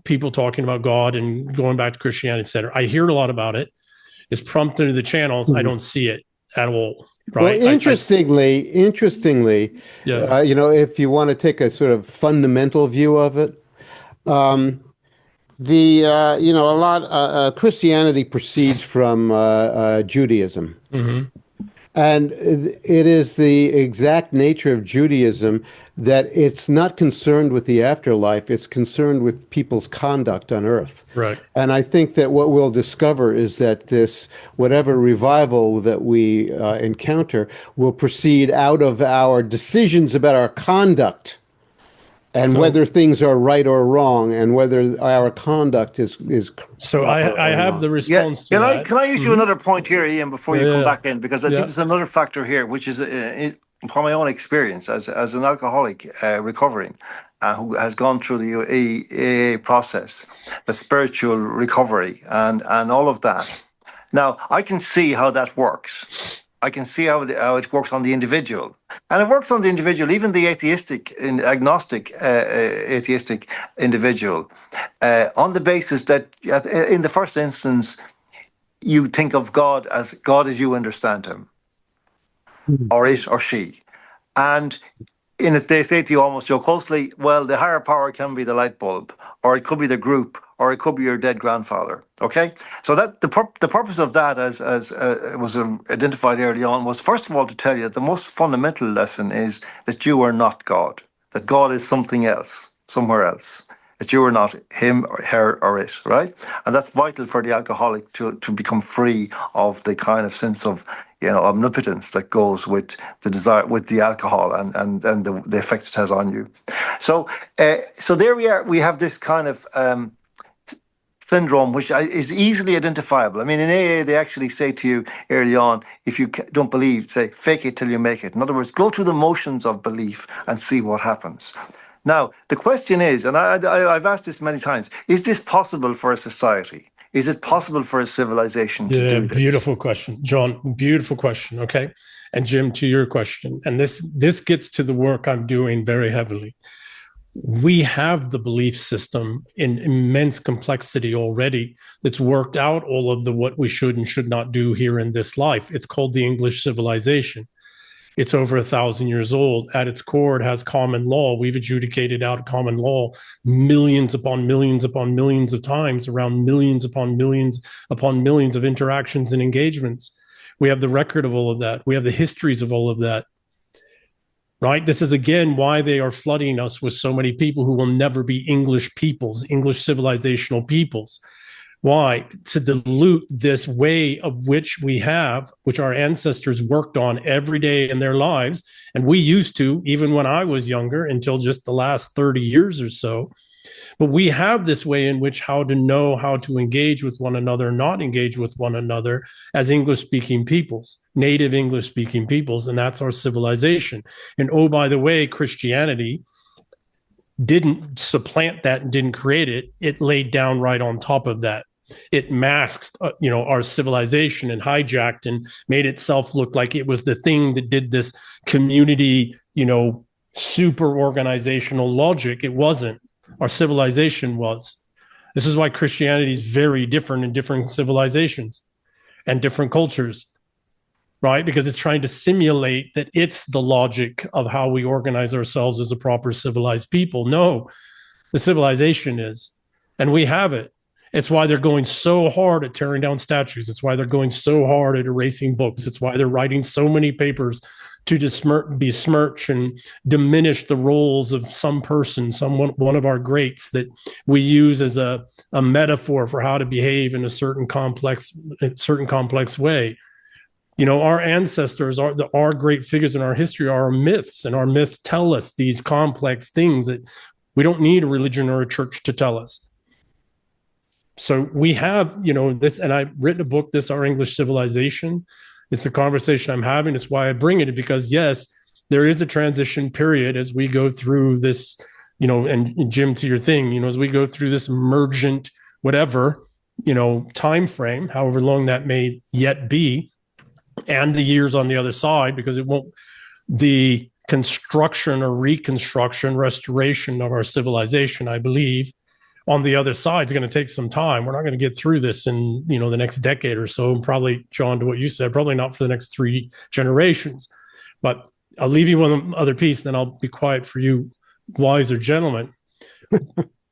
people talking about God and going back to Christianity, et cetera. I hear a lot about it. It's prompted to the channels. I don't see it at all. Right? Well, interestingly, yeah. if you want to take a sort of fundamental view of it, Christianity proceeds from Judaism. Mm-hmm. And it is the exact nature of Judaism that it's not concerned with the afterlife, it's concerned with people's conduct on earth. Right. And I think that what we'll discover is that this, whatever revival that we encounter, will proceed out of our decisions about our conduct, and whether things are right or wrong, and whether our conduct is so I have the response to that. Can I use you another point here, Ian, before you come back in? Because I think there's another factor here, which is from my own experience as an alcoholic recovering, who has gone through the AA process, the spiritual recovery, and all of that. Now, I can see how that works. I can see how it works on the individual. And it works on the individual, even the atheistic, agnostic, atheistic individual, on the basis that in the first instance, you think of God as you understand him, or it or she. And in it, they say to you almost jocosely, well, the higher power can be the light bulb, or it could be the group, or it could be your dead grandfather. Okay, so that the purpose of that, as was identified early on, was first of all to tell you that the most fundamental lesson is that you are not God, that God is something else, somewhere else, that you are not him or her or it, right? And that's vital for the alcoholic to become free of the kind of sense of omnipotence that goes with the desire, with the alcohol and the effect it has on you. So there we are. We have this kind of syndrome, which is easily identifiable. I mean, in AA, they actually say to you early on, if you don't believe, say, fake it till you make it. In other words, go through the motions of belief and see what happens. Now, the question is, and I've asked this many times, is this possible for a society? Is it possible for a civilization to do this? Beautiful question, John. Beautiful question. Okay. And Jim, to your question, and this gets to the work I'm doing very heavily. We have the belief system in immense complexity already that's worked out all of what we should and should not do here in this life. It's called the English civilization. It's over 1,000 years old. At its core, it has common law. We've adjudicated out common law millions upon millions upon millions of times around millions upon millions of interactions and engagements. We have the record of all of that. We have the histories of all of that. Right? This is, again, why they are flooding us with so many people who will never be English peoples, English civilizational peoples. Why? To dilute this way of which we have, which our ancestors worked on every day in their lives. And we used to, even when I was younger, until just the last 30 years or so. But we have this way in which how to know how to engage with one another, not engage with one another as English-speaking peoples, native English-speaking peoples, and that's our civilization. And oh, by the way, Christianity didn't supplant that and didn't create it. It laid down right on top of that. It masked, our civilization and hijacked and made itself look like it was the thing that did this community, super organizational logic. It wasn't. Our civilization was. This is why Christianity is very different in different civilizations and different cultures, right? Because it's trying to simulate that it's the logic of how we organize ourselves as a proper civilized people. No, the civilization is, and we have it. It's why they're going so hard at tearing down statues. It's why they're going so hard at erasing books. It's why they're writing so many papers to besmirch and diminish the roles of some person, one of our greats that we use as a metaphor for how to behave in a certain complex way. Our ancestors, our great figures in our history are our myths, and our myths tell us these complex things that we don't need a religion or a church to tell us. So we have, this, and I've written a book, This Our English Civilization. It's the conversation I'm having. It's why I bring it, because yes, there is a transition period as we go through this, and Jim, to your thing, as we go through this emergent, whatever, time frame, however long that may yet be, and the years on the other side, because the construction or reconstruction, restoration of our civilization, I believe, on the other side is going to take some time. We're not going to get through this in, the next decade or so. And probably, John, to what you said, probably not for the next 3 generations. But I'll leave you one other piece, then I'll be quiet for you wiser gentlemen.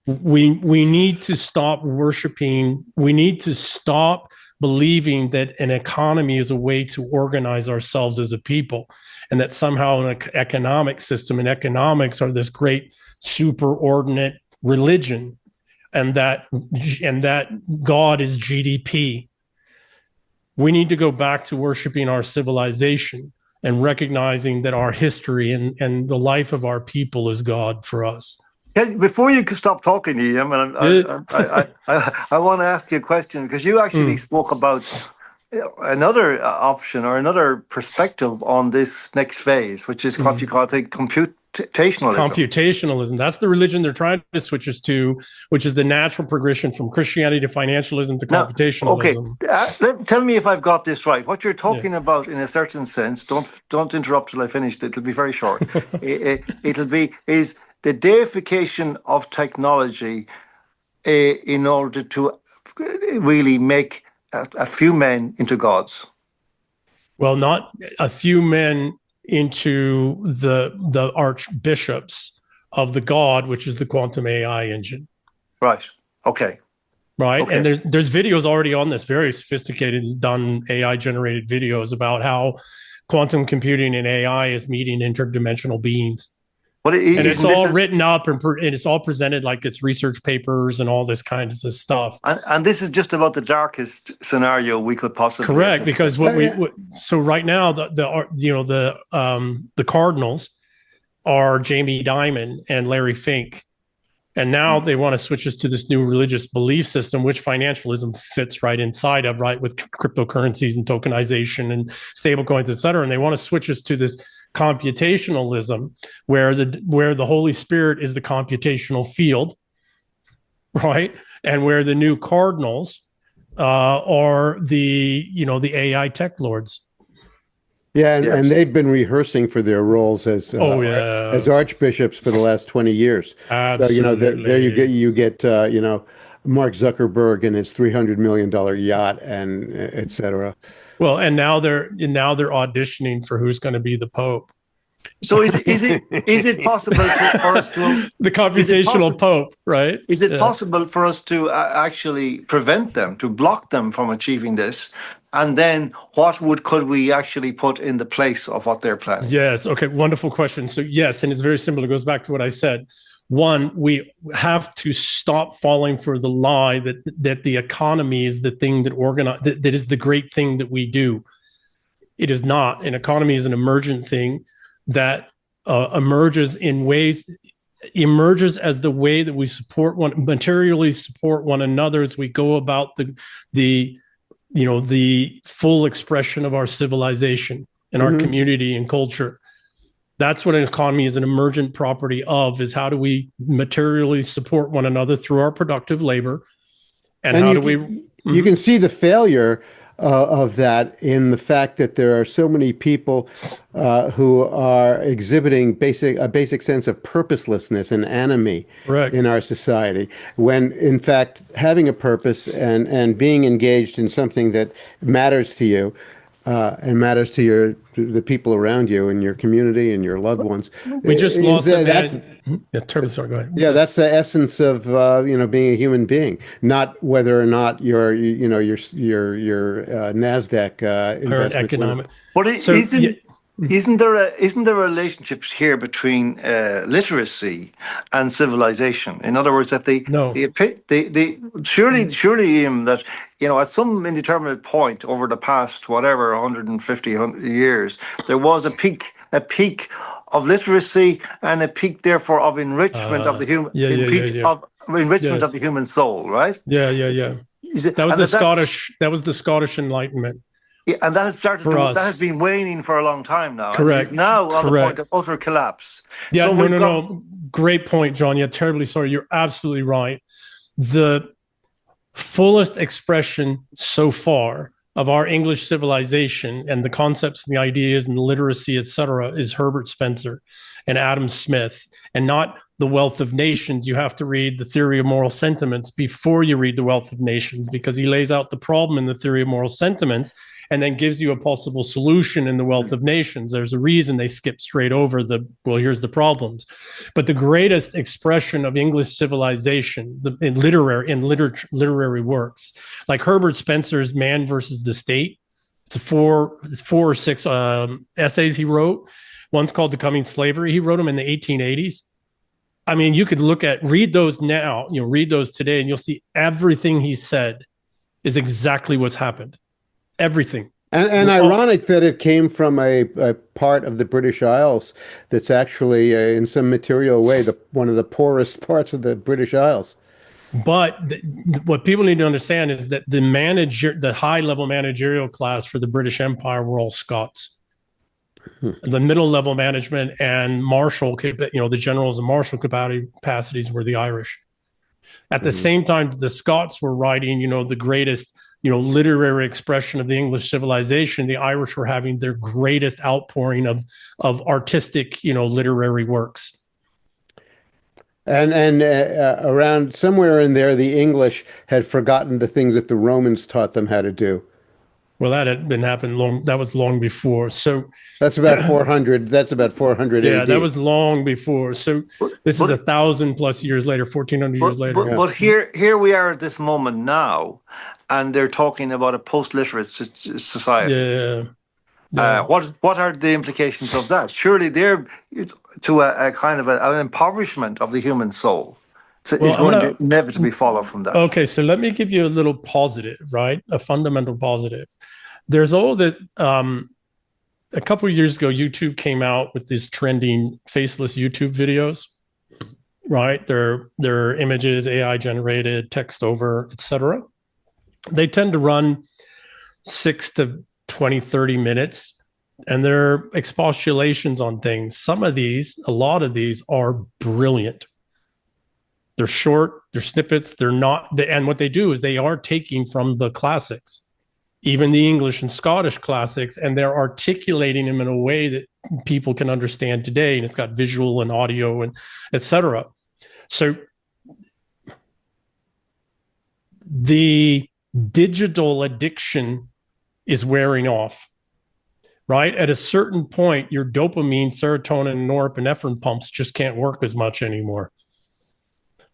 We need to stop worshiping. We need to stop believing that an economy is a way to organize ourselves as a people, and that somehow an economic system and economics are this great superordinate religion. And that God is GDP. We need to go back to worshiping our civilization and recognizing that our history and the life of our people is God for us. Before you stop talking, Ian, I want to ask you a question, because you actually spoke about another option or another perspective on this next phase, which is what you call, I think, Computationalism. That's the religion they're trying to switch us to, which is the natural progression from Christianity to financialism to computationalism. Okay, tell me if I've got this right. What you're talking about, in a certain sense, don't interrupt till I finish. It'll be very short. Is the deification of technology in order to really make a few men into gods. Well, not a few men into the archbishops of the god, which is the quantum AI engine. Right. Okay. Right. Okay. And there's videos already on this, very sophisticated, done AI generated videos about how quantum computing and AI is meeting interdimensional beings. But and it's all written up and it's all presented like it's research papers and all this kinds of stuff. And this is just about the darkest scenario we could possibly. Correct, because so right now the cardinals are Jamie Dimon and Larry Fink, and now they want to switch us to this new religious belief system, which financialism fits right inside of, right, with cryptocurrencies and tokenization and stable coins, et cetera. And they want to switch us to this computationalism where the Holy Spirit is the computational field, right? And where the new cardinals are the AI tech lords. Yeah, and they've been rehearsing for their roles as archbishops for the last 20 years. Absolutely. So there you get Mark Zuckerberg and his $300 million yacht and et cetera. Well, and now they're auditioning for who's going to be the Pope. So is it possible for us to the computational Pope, right? Is it possible for us to actually prevent them, to block them from achieving this? And then could we actually put in the place of what they're planning? Yes. Okay. Wonderful question. So yes, and it's very simple. It goes back to what I said. One, we have to stop falling for the lie that the economy is the thing that is the great thing that we do. It is not. An economy is an emergent thing that emerges as the way that we materially support one another as we go about the full expression of our civilization and our community and culture. That's what an economy is an emergent property of, is how do we materially support one another through our productive labor? And how do we... You can see the failure of that in the fact that there are so many people who are exhibiting a basic sense of purposelessness and anomie in our society, when in fact having a purpose and being engaged in something that matters to you and matters to the people around you and your community and your loved ones. We just lost sorry, go ahead. Yeah, that's the essence of being a human being, not whether or not your Nasdaq investment. Economic. But isn't there relationships here between literacy and civilization? In other words, that surely that at some indeterminate point over the past 150 years, there was a peak of literacy and a peak, therefore, of enrichment of the human enrichment of the human soul, right? Yeah. That was the Scottish Enlightenment. Yeah, and that has been waning for a long time now. Correct. It's now on the point of utter collapse. Yeah, so no. Great point, John. Yeah, terribly sorry. You're absolutely right. The fullest expression so far of our English civilization and the concepts and the ideas and the literacy, et cetera, is Herbert Spencer and Adam Smith, and not The Wealth of Nations. You have to read The Theory of Moral Sentiments before you read The Wealth of Nations, because he lays out the problem in The Theory of Moral Sentiments and then gives you a possible solution in The Wealth of Nations. There's a reason they skip straight over here's the problems. But the greatest expression of English civilization in literary works, like Herbert Spencer's Man versus the State, it's four or six essays he wrote. One's called Becoming Slavery. He wrote them in the 1880s. I mean, you could read those now, read those today, and you'll see everything he said is exactly what's happened. Everything. And ironic that it came from a part of the British Isles that's actually, in some material way, one of the poorest parts of the British Isles. But what people need to understand is that the high-level managerial class for the British Empire were all Scots. The middle level management and the generals and marshal capacities were the Irish. At the same time, the Scots were writing, the greatest, literary expression of the English civilization. The Irish were having their greatest outpouring of artistic, literary works. And around somewhere in there, the English had forgotten the things that the Romans taught them how to do. Well, that had been happened that was long before. So that's about 400. That's about 400 Yeah, AD. that was long before. So this is 1,000+ years later, 1,400 years later. But here we are at this moment now, and they're talking about a post-literate society. Yeah. What are the implications of that? Surely they're to a kind of an impoverishment of the human soul. Is going to inevitably follow from that. Okay, so let me give you a little positive, right? A fundamental positive. There's all that. A couple of years ago, YouTube came out with these trending faceless YouTube videos, right? They're images, AI generated, text over, etc. They tend to run 6 to 20, 30 minutes, and they're expostulations on things. A lot of these are brilliant. They're short, they're snippets, and what they do is they are taking from the classics, even the English and Scottish classics, and they're articulating them in a way that people can understand today, and it's got visual and audio and etc. So the digital addiction is wearing off, right? At a certain point, your dopamine, serotonin, norepinephrine pumps just can't work as much anymore.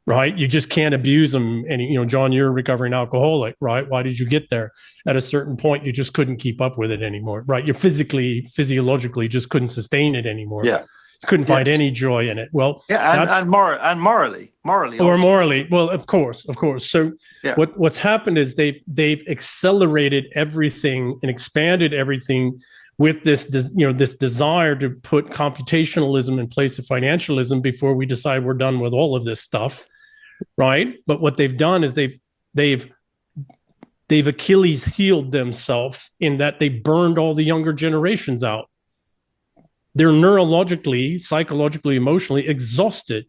Right? You just can't abuse them. And, John, you're a recovering alcoholic, right? Why did you get there? At a certain point, you just couldn't keep up with it anymore, right? You physiologically just couldn't sustain it anymore. Yeah. You couldn't find any joy in it. Well, and morally. Or morally. Well, of course. So what's happened is they've accelerated everything and expanded everything with this desire to put computationalism in place of financialism before we decide we're done with all of this stuff. Right. But what they've done is they've Achilles healed themselves in that they burned all the younger generations out. They're neurologically, psychologically, emotionally exhausted.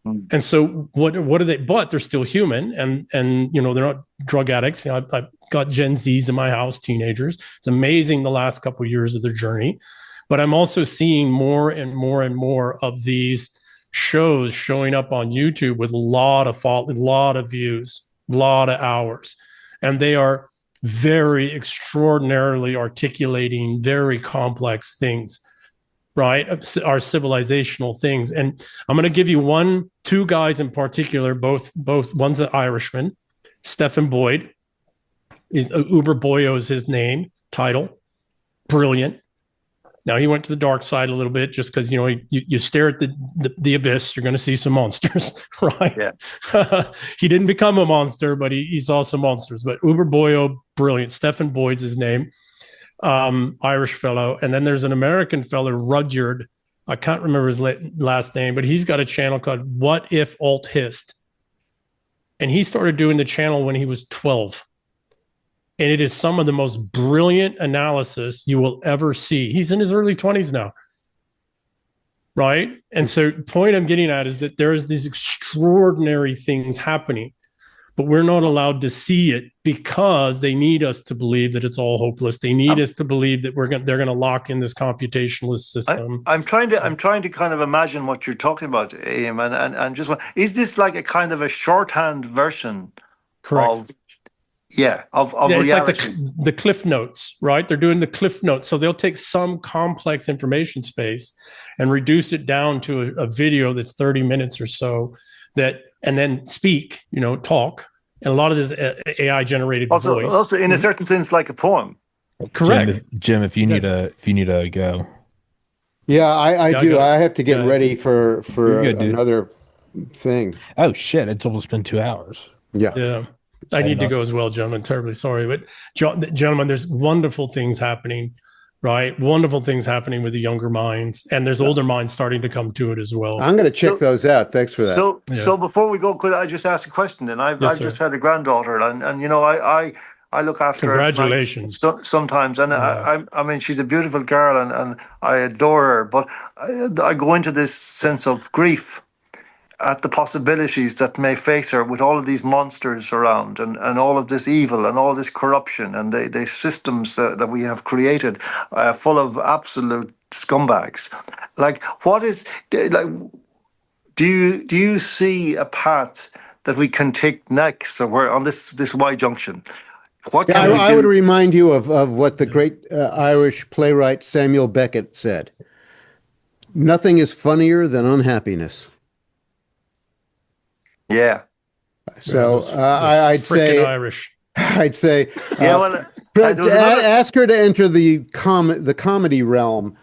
And so what are they? But they're still human, and they're not drug addicts. I've got Gen Zs in my house, teenagers. It's amazing the last couple of years of their journey. But I'm also seeing more and more and more of these shows showing up on YouTube with a lot of views, a lot of hours. And they are very extraordinarily articulating very complex things, right? Our civilizational things. And I'm going to give you two guys in particular, both one's an Irishman, Stephen Boyd. Uber Boyo is his title. Brilliant. Now he went to the dark side a little bit just because, you stare at the abyss, you're going to see some monsters, right? Yeah. He didn't become a monster, but he saw some monsters. But Uber Boyo, brilliant. Stephen Boyd's his name, Irish fellow. And then there's an American fellow, Rudyard. I can't remember his last name, but he's got a channel called What If Alt Hist. And he started doing the channel when he was 12. And it is some of the most brilliant analysis you will ever see. He's in his early 20s now. Right? And so the point I'm getting at is that there is these extraordinary things happening, but we're not allowed to see it because they need us to believe that it's all hopeless. They need us to believe that they're going to lock in this computationalist system. I'm trying to kind of imagine what you're talking about, Ian, and just is this like a kind of a shorthand version? Correct. Of it's reality. Like the Cliff Notes, right? They're doing the Cliff Notes. So they'll take some complex information space and reduce it down to a video that's 30 minutes or so and then speak, talk. And a lot of this AI generated voice. Also, in a certain sense, like a poem. Correct. Jim, if you need a go. Yeah, I do. I have to get ready for good, another thing. Oh shit! It's almost been 2 hours. Yeah. I need to go as well, gentlemen. Terribly sorry. But gentlemen, there's wonderful things happening, right? Wonderful things happening with the younger minds. And there's older minds starting to come to it as well. I'm going to check those out. Thanks for that. So before we go, could I just ask a question then? I've just had a granddaughter and I look after her nights Congratulations. sometimes, and I mean, she's a beautiful girl, and I adore her. But I go into this sense of grief at the possibilities that may face her with all of these monsters around, and all of this evil and all this corruption and the systems that we have created, full of absolute scumbags. Like, what is like? Do you see a path that we can take next, or where on this Y junction? What Yeah, can we I would do? remind you of what the great Irish playwright Samuel Beckett said. Nothing is funnier than unhappiness. Yeah, So Those I'd frickin' say, Irish. I'd say, yeah. Well, there was another. ask her to enter the comedy realm.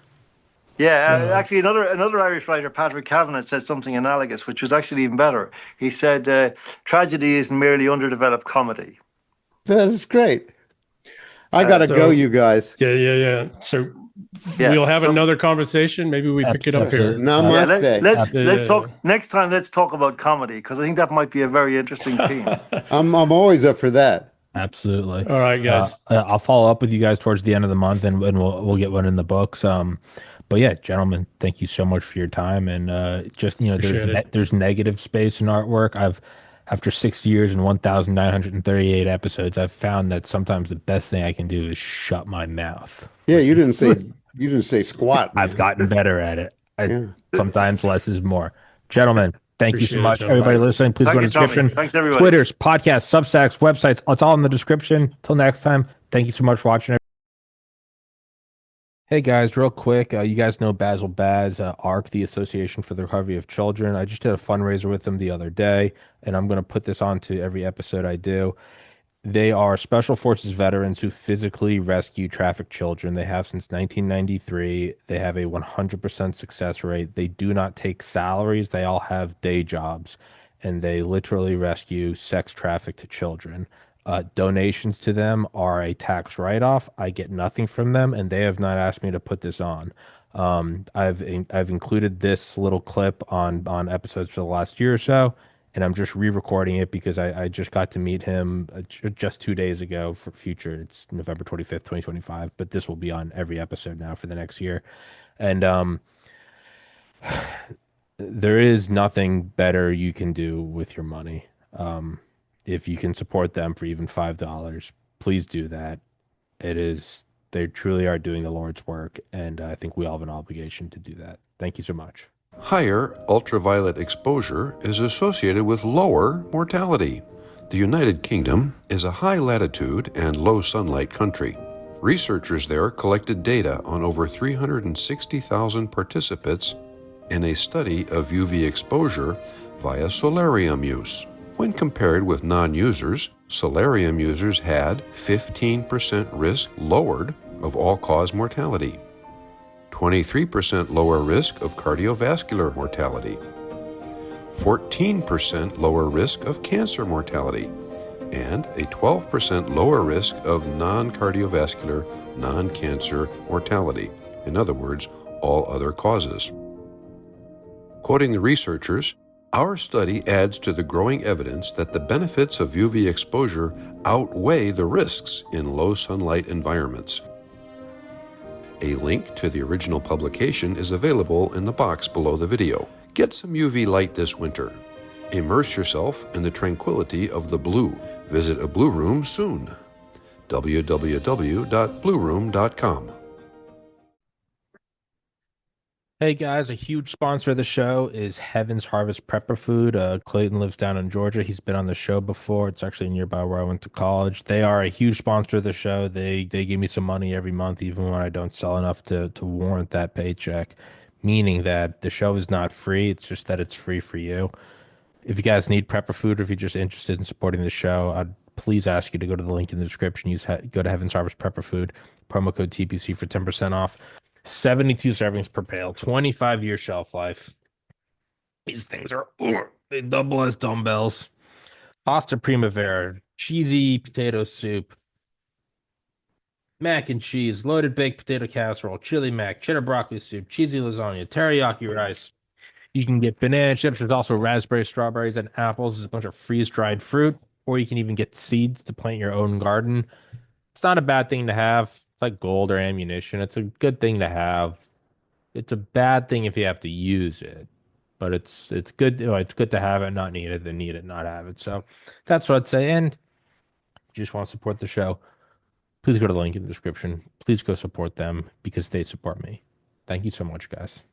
Yeah, actually, another Irish writer, Patrick Kavanagh, said something analogous, which was actually even better. He said, "Tragedy is merely underdeveloped comedy." That is great. I gotta so- go, you guys. Yeah. So Yeah, we'll have so- another conversation. Maybe we pick it up here. Absolutely. Yeah, Namaste. let's Yeah. talk next time. Let's talk about comedy, because I think that might be a very interesting theme. I'm always up for that. Absolutely. All right, guys. I'll follow up with you guys towards the end of the month, and we'll get one in the books. But yeah, gentlemen, thank you so much for your time. And just Appreciate it. there's negative space in artwork. After 6 years and 1,938 episodes, I've found that sometimes the best thing I can do is shut my mouth. Yeah, you didn't say squat. I've gotten better at it. Yeah. Sometimes less is more. Gentlemen, thank you Appreciate so it, much. gentlemen. Everybody listening, please Thank go to you, the Tommy. description. Thanks, everybody. Twitters, podcasts, Substacks, websites. It's all in the description. Till next time, thank you so much for watching. Hey guys, real quick, you guys know Basil Baz, ARC, the Association for the Recovery of Children. I just did a fundraiser with them the other day, and I'm going to put this onto every episode I do. They are special forces veterans who physically rescue trafficked children. They have since 1993. They have a 100% success rate. They do not take salaries. They all have day jobs, and they literally rescue sex trafficked children. Donations to them are a tax write-off. I get nothing from them, and they have not asked me to put this on. I've included this little clip on episodes for the last year or so, and I'm just re-recording it because I just got to meet him just 2 days ago for future. It's November 25th, 2025, but this will be on every episode now for the next year. And there is nothing better you can do with your money. If you can support them for even $5, please do that. They truly are doing the Lord's work, and I think we all have an obligation to do that. Thank you so much. Higher ultraviolet exposure is associated with lower mortality. The United Kingdom is a high latitude and low sunlight country. Researchers there collected data on over 360,000 participants in a study of UV exposure via solarium use. When compared with non-users, solarium users had 15% risk lowered of all-cause mortality, 23% lower risk of cardiovascular mortality, 14% lower risk of cancer mortality, and a 12% lower risk of non-cardiovascular, non-cancer mortality. In other words, all other causes. Quoting the researchers, our study adds to the growing evidence that the benefits of UV exposure outweigh the risks in low sunlight environments. A link to the original publication is available in the box below the video. Get some UV light this winter. Immerse yourself in the tranquility of the blue. Visit a Blue Room soon. www.blueroom.com. Hey guys, a huge sponsor of the show is Heaven's Harvest Prepper Food. Clayton lives down in Georgia. He's been on the show before. It's actually nearby where I went to college. They are a huge sponsor of the show. They give me some money every month, even when I don't sell enough to warrant that paycheck, meaning that the show is not free. It's just that it's free for you. If you guys need prepper food, or if you're just interested in supporting the show, I'd please ask you to go to the link in the description. Go to Heaven's Harvest Prepper Food, promo code TPC for 10% off. 72 servings per pail, 25-year shelf life. These things are, they double as dumbbells. Pasta Primavera, cheesy potato soup, mac and cheese, loaded baked potato casserole, chili mac, cheddar broccoli soup, cheesy lasagna, teriyaki rice. You can get banana chips. There's also raspberries, strawberries, and apples. There's a bunch of freeze-dried fruit. or you can even get seeds to plant your own garden. It's not a bad thing to have. It's like gold or ammunition. It's a good thing to have. It's a bad thing if you have to use it, but it's good. It's good to have it, not need it, than need it, not have it. So that's what I'd say. And if you just want to support the show, please go to the link in the description. Please go support them because they support me. Thank you so much, guys.